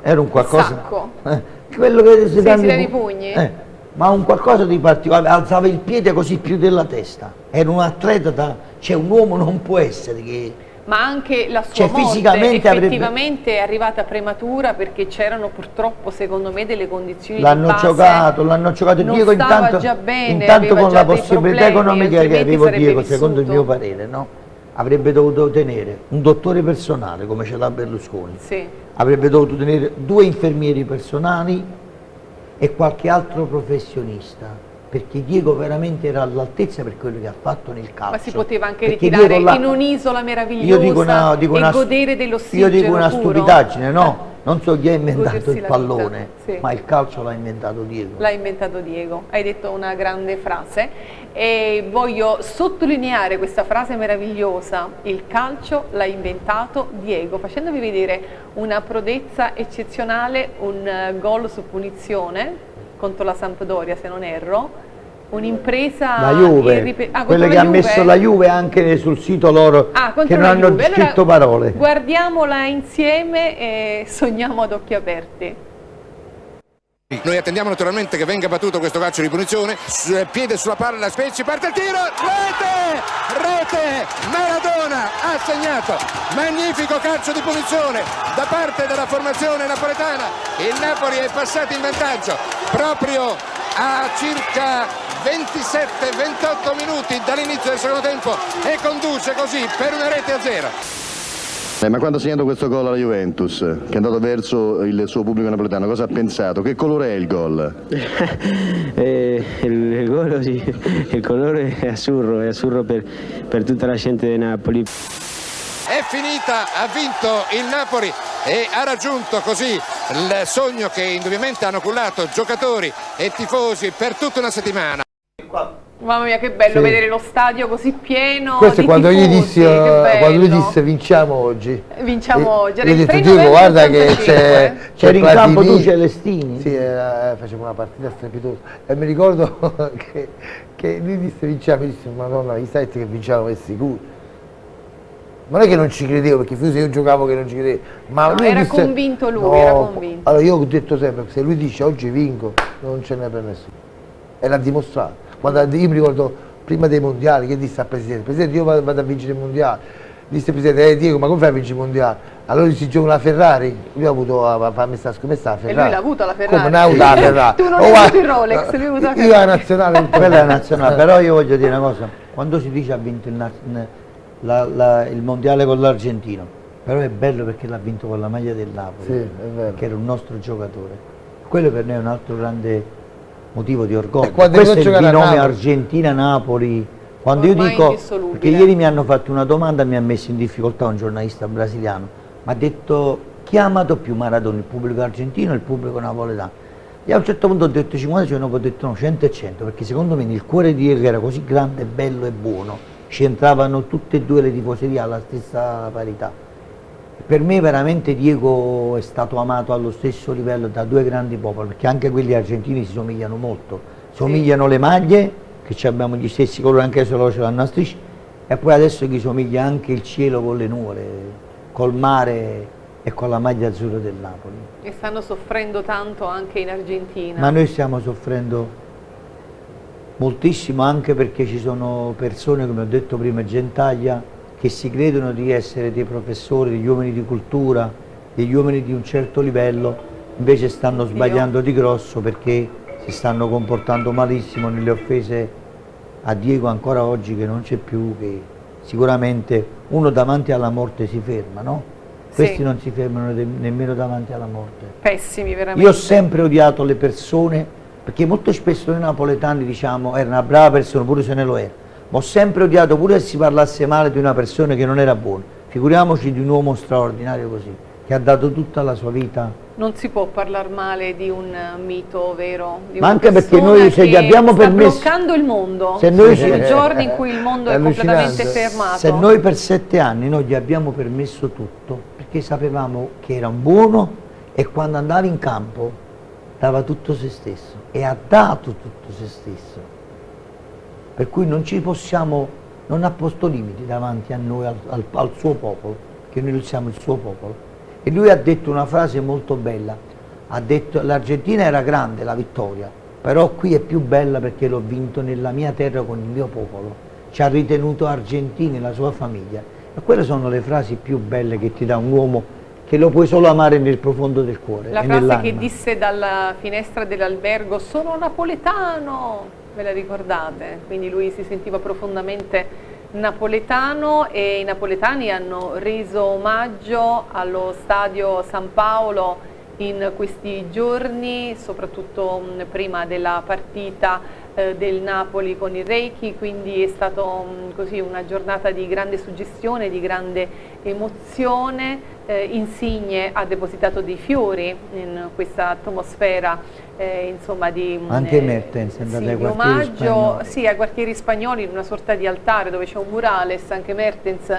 Era un qualcosa.
Sacco.
Quello che si danno
dava i pugni?
ma un qualcosa di particolare, alzava il piede così più della testa, era un atleta, cioè un uomo non può essere che...
Ma anche la sua
Cioè,
morte
fisicamente
effettivamente è arrivata prematura perché c'erano purtroppo, secondo me, delle condizioni
l'hanno
di base.
L'hanno giocato
non
Diego
stava già bene,
intanto
aveva
con
già
la
dei
possibilità
problemi,
economica che
altrimenti
avevo
sarebbe
Diego, secondo il mio
vissuto.
parere, no? Avrebbe dovuto tenere un dottore personale come ce l'ha Berlusconi,
Sì.
avrebbe dovuto tenere 2 infermieri personali e qualche altro professionista, perché Diego veramente era all'altezza per quello che ha fatto nel calcio.
Ma si poteva anche
Perché
ritirare
Diego
in un'isola meravigliosa
io dico
e godere dell'ossigeno
io dico una
puro.
stupidaggine, no? Non so chi ha inventato
Godersi
il
la
pallone,
vita, sì.
ma il calcio l'ha inventato Diego.
L'ha inventato Diego, hai detto una grande frase e voglio sottolineare questa frase meravigliosa: il calcio l'ha inventato Diego, facendovi vedere una prodezza eccezionale, un gol su punizione contro la Sampdoria se non erro, un'impresa
La Juve, quelle che ha messo la Juve anche sul sito loro, che non hanno
Juve.
scritto
Allora,
parole.
guardiamola insieme e sogniamo ad occhi aperti.
Noi attendiamo naturalmente che venga battuto questo calcio di punizione, piede sulla palla, Spezzi, parte il tiro, rete, Maradona ha segnato, magnifico calcio di punizione da parte della formazione napoletana, il Napoli è passato in vantaggio proprio a circa 27-28 minuti dall'inizio del secondo tempo e conduce così per 1-0.
Ma quando ha segnato questo gol alla Juventus, che è andato verso il suo pubblico napoletano, cosa ha pensato? Che colore è il gol?
Il gol, sì, il colore è azzurro per tutta la gente di Napoli.
È finita, ha vinto il Napoli e ha raggiunto così il sogno che indubbiamente hanno cullato giocatori e tifosi per tutta una settimana.
Mamma mia, che bello vedere lo stadio così pieno.
Questo è
di
quando
tifosi,
gli dissi, quando lui disse vinciamo oggi.
Vinciamo oggi. Era
Io ho
il
detto
3
Diego, guarda che
85.
C'era in campo
Platini.
tu Celestini.
Sì, facciamo una partita strepitosa. E mi ricordo che lui disse vinciamo, io dissi madonna, mi sai che vinciamo per sicuro. Non è che non ci credevo, perché se io giocavo che non ci credevo. Ma
No,
lui
era
disse,
convinto lui, era convinto.
Allora io ho detto sempre, se lui dice oggi vinco, non ce n'è per nessuno. E l'ha dimostrato. Quando io mi ricordo prima dei mondiali, che disse al presidente? Presidente, io vado a vincere il mondiale. Disse il presidente, Diego, ma come fai a vincere il mondiale? Allora si gioca la Ferrari, lui ha avuto a farmi sta scommessa la Ferrari.
E lui l'ha avuta la Ferrari.
Come non ha avuto la Ferrari?
Tu non hai avuto il Rolex, lui ha avuto la Ferrari.
Io la nazionale.
Quella è la nazionale, però io voglio dire una cosa, quando si dice ha vinto il mondiale con l'Argentino, però è bello perché l'ha vinto con la maglia del Napoli,
Sì, è vero.
che era un nostro giocatore. Quello per me è un altro grande motivo di orgoglio.
E quando
Questo è
io
il
giocare a
binômio
Napoli.
Argentina-Napoli. Quando io
Ormai
dico,
indissolubile.
perché ieri mi hanno fatto una domanda, mi ha messo in difficoltà un giornalista brasiliano, mi ha detto chi ha amato più Maradona, il pubblico argentino o il pubblico napoletano? E a un certo punto ho detto 50, cioè, ho detto no, 100 e 100, perché secondo me nel cuore di Diego era così grande, bello e buono, ci entravano tutte e due le tifoserie alla stessa parità. Per me veramente Diego è stato amato allo stesso livello da 2 grandi popoli, perché anche quelli argentini si somigliano molto, somigliano le maglie, che abbiamo gli stessi colori anche se loro ce l'hanno a strisce, e poi adesso gli somiglia anche il cielo con le nuvole, col mare e con la maglia azzurra del Napoli.
E stanno soffrendo tanto anche in Argentina.
Ma noi stiamo soffrendo moltissimo anche perché ci sono persone, come ho detto prima, Gentaglia, che si credono di essere dei professori, degli uomini di cultura, degli uomini di un certo livello, invece stanno sbagliando di grosso perché si stanno comportando malissimo nelle offese a Diego ancora oggi che non c'è più, che sicuramente uno davanti alla morte si ferma, no? Questi non si fermano nemmeno davanti alla morte.
Pessimi, veramente.
Io ho sempre odiato le persone, perché molto spesso noi napoletani diciamo era una brava persona, pure se ne lo era, ma ho sempre odiato pure se si parlasse male di una persona che non era buona, figuriamoci di un uomo straordinario così, che ha dato tutta la sua vita.
Non si può parlare male di un mito vero, di
Ma
una
anche perché
persona
noi se gli abbiamo
sta
permesso,
bloccando il mondo,
se noi
sono giorni in cui il mondo è completamente fermato.
Se noi per 7 anni noi gli abbiamo permesso tutto, perché sapevamo che era un buono e quando andava in campo dava tutto se stesso e ha dato tutto se stesso, per cui non ci possiamo, non ha posto limiti davanti a noi, al suo popolo, che noi siamo il suo popolo. E lui ha detto una frase molto bella, ha detto l'Argentina era grande, la vittoria, però qui è più bella perché l'ho vinto nella mia terra con il mio popolo, ci ha ritenuto argentini, la sua famiglia, e quelle sono le frasi più belle che ti dà un uomo che lo puoi solo amare nel profondo del cuore.
La frase che disse dalla finestra dell'albergo: sono napoletano, ve la ricordate? Quindi lui si sentiva profondamente napoletano, e i napoletani hanno reso omaggio allo stadio San Paolo in questi giorni, soprattutto prima della partita del Napoli con il Reiki, quindi è stato così una giornata di grande suggestione, di grande emozione. Insigne ha depositato dei fiori in questa atmosfera insomma di
anche Mertens è andato ai quartieri spagnoli.
Sì, ai quartieri spagnoli, in una sorta di altare dove c'è un murales. Anche Mertens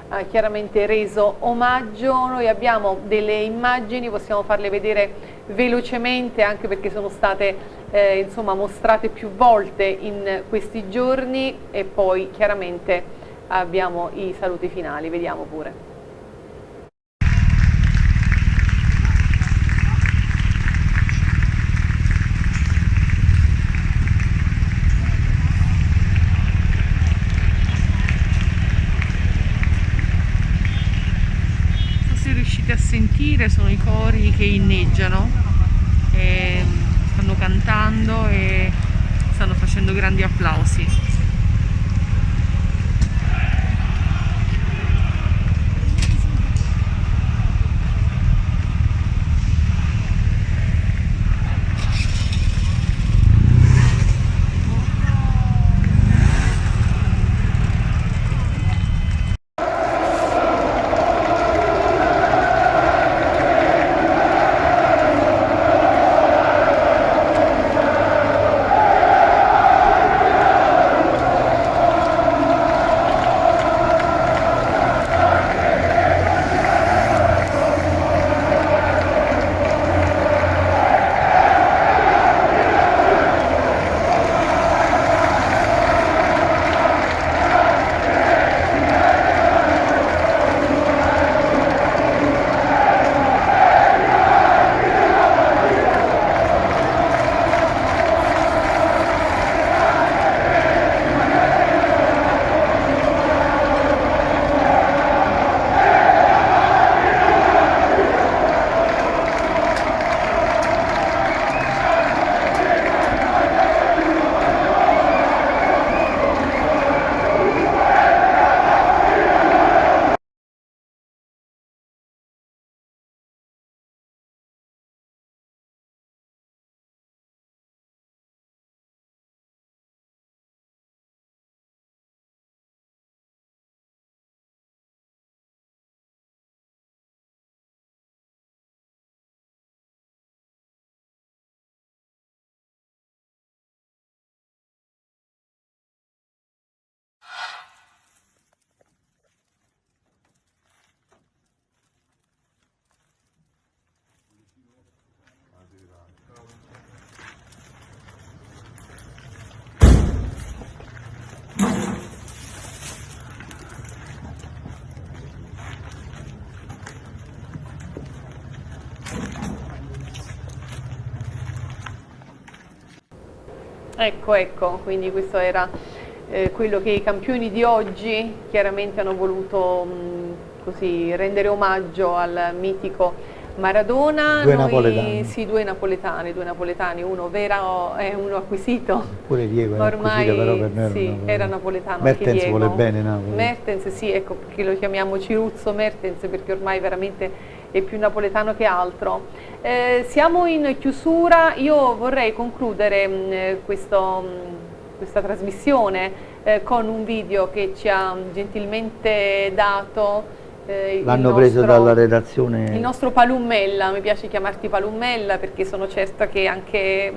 ha chiaramente reso omaggio. Noi abbiamo delle immagini, possiamo farle vedere velocemente anche perché sono state insomma mostrate più volte in questi giorni, e poi chiaramente abbiamo i saluti finali, vediamo pure. A sentire sono i cori che inneggiano, stanno cantando e stanno facendo grandi applausi. Ecco, quindi questo era quello che i campioni di oggi chiaramente hanno voluto così rendere omaggio al mitico Maradona.
Due napoletani.
Sì, due napoletani, uno vero e uno acquisito.
Pure Diego era
ormai
acquisito, però per noi
sì, era napoletano.
Mertens vuole bene Napoli.
Mertens, sì, ecco perché lo chiamiamo Ciruzzo Mertens, perché ormai veramente è più napoletano che altro. Siamo in chiusura, io vorrei concludere questa trasmissione con un video che ci ha gentilmente dato
l'hanno preso dalla redazione
il nostro Palummella. Mi piace chiamarti Palummella perché sono certa che anche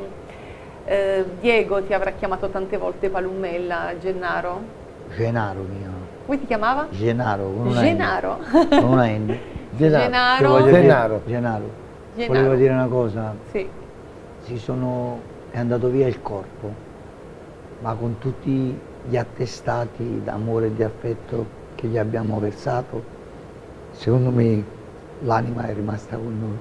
Diego ti avrà chiamato tante volte Palummella. Gennaro?
Gennaro mio.
Come ti chiamava?
Gennaro, con una
Gennaro.
N. Con una N.
Gennaro.
Gennaro. Volevo dire una cosa.
Sì.
È andato via il corpo, ma con tutti gli attestati d'amore e di affetto che gli abbiamo versato, secondo me l'anima è rimasta con noi.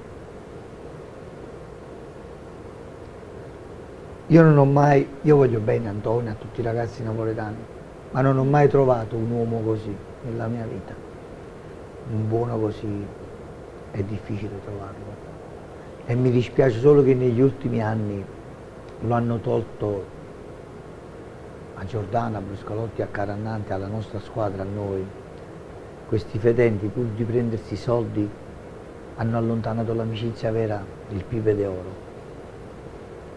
Io voglio bene a Antonio, a tutti i ragazzi napoletani, ma non ho mai trovato un uomo così nella mia vita. Un buono così è difficile trovarlo. E mi dispiace solo che negli ultimi anni lo hanno tolto a Giordano, a Bruscalotti, a Carannante, alla nostra squadra, a noi. Questi fedenti, pur di prendersi i soldi, hanno allontanato l'amicizia vera, il Pipe d'Oro.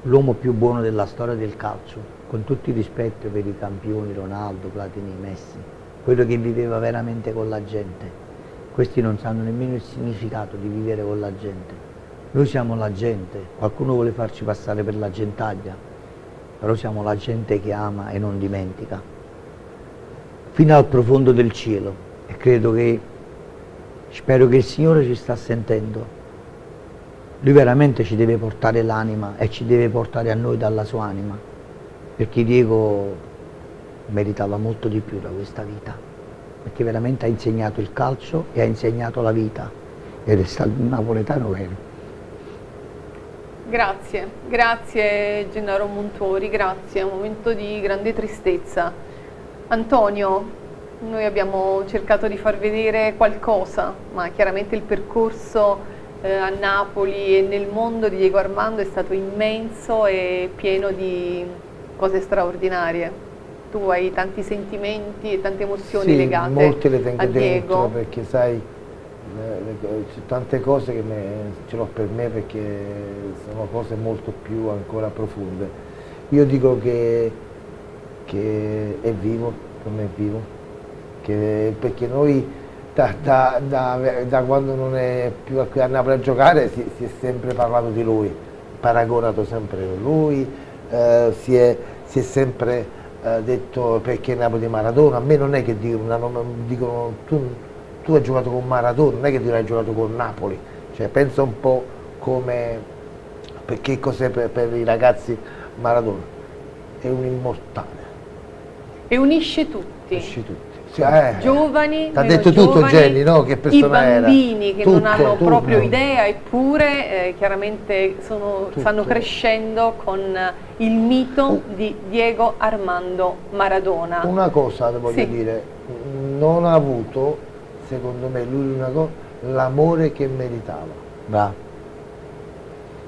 L'uomo più buono della storia del calcio, con tutto il rispetto per i campioni Ronaldo, Platini, Messi, quello che viveva veramente con la gente. Questi non sanno nemmeno il significato di vivere con la gente. Noi siamo la gente, qualcuno vuole farci passare per la gentaglia, però siamo la gente che ama e non dimentica. Fino al profondo del cielo, e spero che il Signore ci sta sentendo. Lui veramente ci deve portare l'anima e ci deve portare a noi dalla sua anima, perché Diego meritava molto di più da questa vita, perché veramente ha insegnato il calcio e ha insegnato la vita ed è stato un napoletano vero.
Grazie, grazie Gennaro Montori, grazie, è un momento di grande tristezza. Antonio, noi abbiamo cercato di far vedere qualcosa, ma chiaramente il percorso a Napoli e nel mondo di Diego Armando è stato immenso e pieno di cose straordinarie. Tu hai tanti sentimenti e tante emozioni legate
molte le tengo
a Diego.
dentro, perché sai, tante cose che ce l'ho per me, perché sono cose molto più ancora profonde. Io dico che è vivo, per me è vivo, perché noi da quando non è più qui a Napoli a giocare si è sempre parlato di lui, paragonato sempre con lui, si è sempre detto perché Napoli di Maradona. A me non è che dicono tu hai giocato con Maradona, non è che tu hai giocato con Napoli, cioè pensa un po' come, perché cos'è per i ragazzi Maradona, è un immortale.
E unisce tutti.
Unisce tutti.
Giovani,
t'ha detto tutto
giovani,
Jenny, no? Che persona
i bambini
era.
che
Tutto,
non hanno
tutto,
proprio
no.
idea, eppure chiaramente stanno crescendo con il mito di Diego Armando Maradona.
Una cosa le voglio dire, non ha avuto, secondo me, lui l'amore che meritava.
Bravo.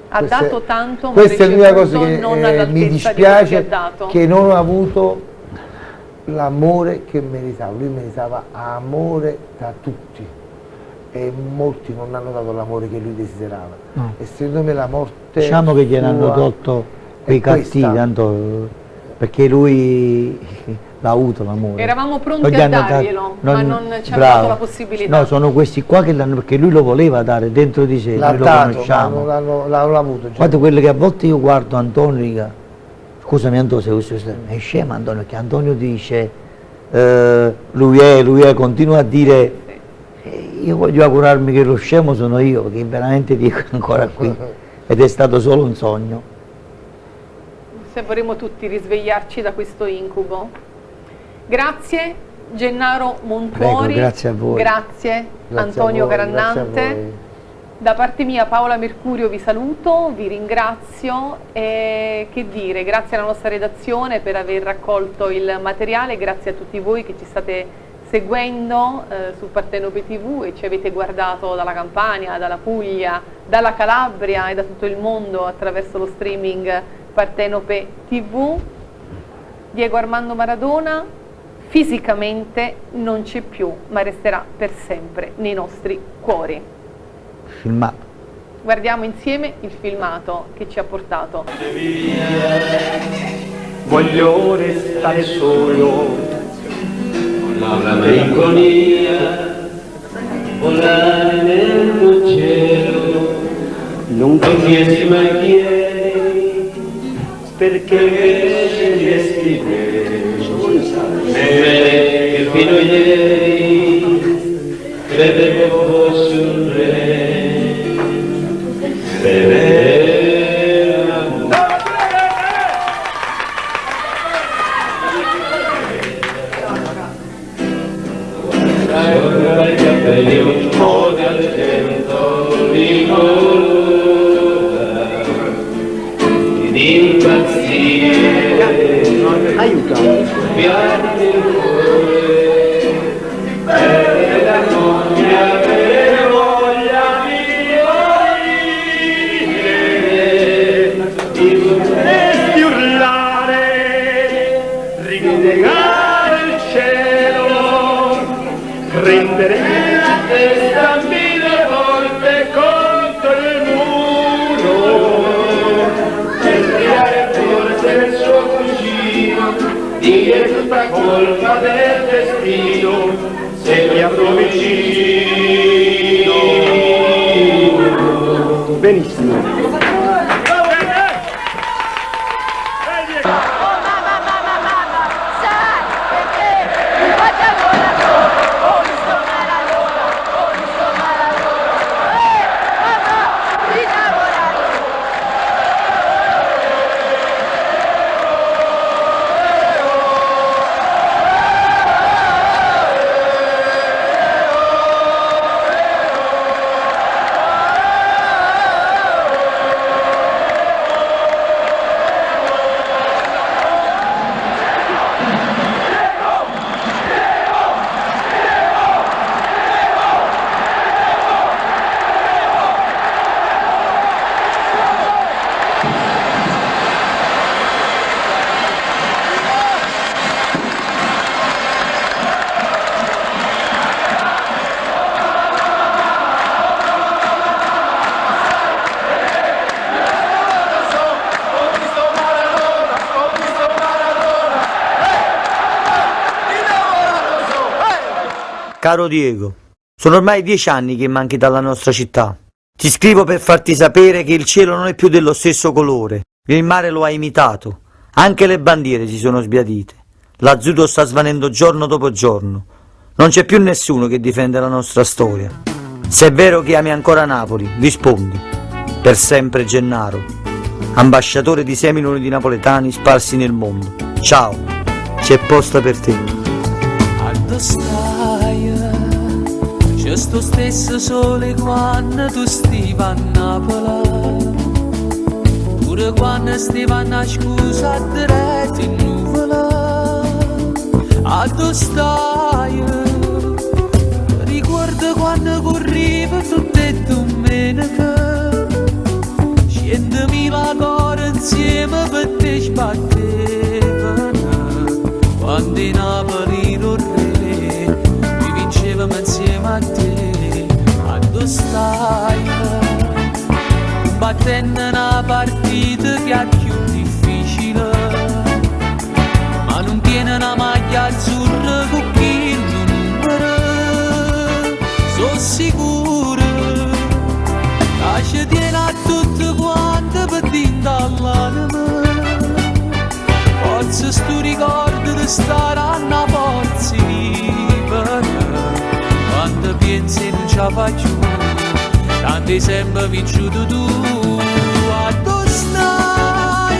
Ha dato tanto, ma
questa è l'unica cosa
non
che mi dispiace, che non ha avuto l'amore che meritava. Lui meritava amore da tutti e molti non hanno dato l'amore che lui desiderava.
No.
E secondo me la morte,
diciamo che gliel'hanno tolto quei cattivi, tanto perché lui l'ha avuto l'amore.
Eravamo pronti a darglielo, ma non ci hanno dato la possibilità.
No, sono questi qua che l'hanno, perché lui lo voleva dare dentro di sé,
l'ha
noi
dato,
lo conosciamo.
ma non l'ha avuto.
Guarda quello che a volte io guardo Antonio e dico, scusami Antonio, è scemo Antonio, che Antonio dice lui è, continua a dire, io voglio augurarmi che lo scemo sono io, perché veramente dico ancora qui, ed è stato solo un sogno.
Se vorremmo tutti risvegliarci da questo incubo. Grazie Gennaro Montuori,
Prego, grazie a voi.
Grazie Antonio Carannante.
Grazie a voi.
Da parte mia Paola Mercurio vi saluto, vi ringrazio e che dire, grazie alla nostra redazione per aver raccolto il materiale, grazie a tutti voi che ci state seguendo su Partenope TV e ci avete guardato dalla Campania, dalla Puglia, dalla Calabria e da tutto il mondo attraverso lo streaming Partenope TV. Diego Armando Maradona fisicamente non c'è più, ma resterà per sempre nei nostri cuori.
Filmato.
Guardiamo insieme il filmato che ci ha portato.
Voglio restare solo con la malinconia, volare nel cielo, non chiesi mai chiedi perché invece mi esprime che fino a ieri credevo sul re. I capelli un po' di argento di coda, impazzire, pianti il cuore, per non mi avere voglia di potresti urlare, rinnegare il cielo, prendere la testa mille volte contro il muro, per tirare forse il suo cugino, dire tutta colpa del destino, se mi avrò vicino. Benissimo.
Caro Diego, sono ormai 10 anni che manchi dalla nostra città. Ti scrivo per farti sapere che il cielo non è più dello stesso colore, il mare lo ha imitato, anche le bandiere si sono sbiadite, l'azzurro sta svanendo giorno dopo giorno, non c'è più nessuno che difende la nostra storia. Se è vero che ami ancora Napoli, rispondi. Per sempre Gennaro, ambasciatore di 6 milioni di napoletani sparsi nel mondo. Ciao, c'è posta per te.
C'è sto stesso sole quando tu stivi a Napoli, pure quando stivi a scusa diretto in nuvola. A tu stai, ricordo quando corriva tutte le domeniche, 100.000 cose insieme per te sbattevano, quando in Napoli lo vincevamo insieme a te, a dove stai? Battendo una partita che è più difficile, ma non tiene una maglia azzurra con chi numero. Sono sicuro che ci tiene a tutti quanti per dentro all'anima. Forse sto ricordo di stare a Napoli libera, quando pensi non ce la faccio, tanto hai sempre vissuto tu. A dove stai?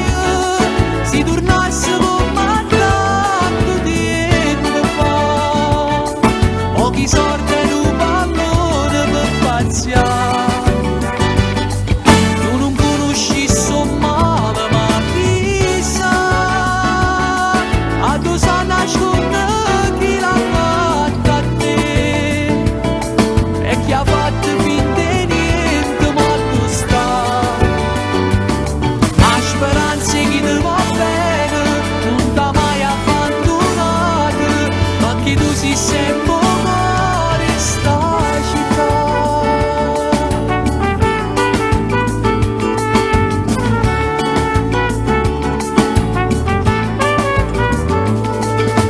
Si tornasse come tanto tempo fa, pochi sordi e un pallone per pazziare. Tu non conoscissi male, ma chissà, a dove sa nasconde chi l'ha fatta a te, e chi ha fatto finta di niente, ma tu stai. A speranza che ti va bene, non t'ha mai abbandonato, ma che tu sei sempre amore in sta città.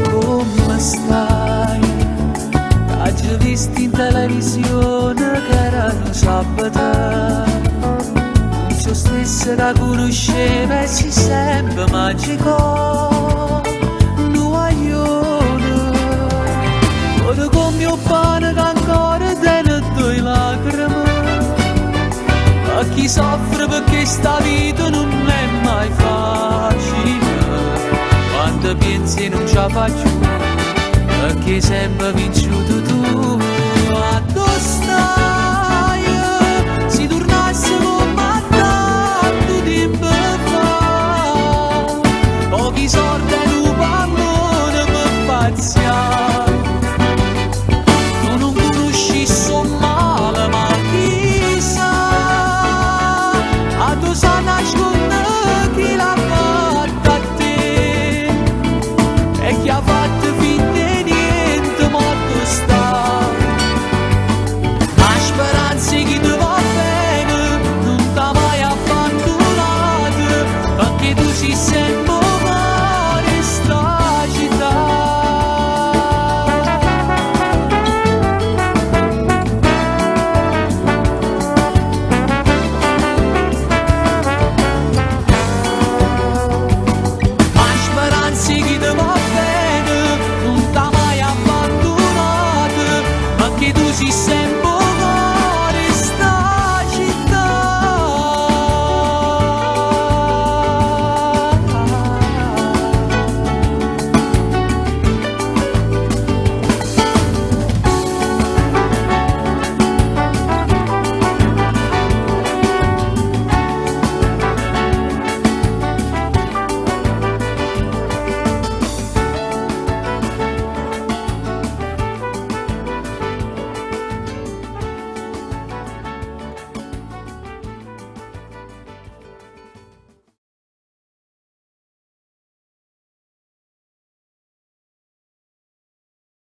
Come stai? T'ho visto in televisione che erano sabato, non so stesso da conosceva e si sembra magico. Nuoione, ora con mio pane che ancora tiene due lacrime, a chi soffre perché sta vita non è mai facile, quando pensi non ce la faccio, perché sempre vinciuto tu. A dove stai? Si tornasse come tanto tempo fa, che tu ci sei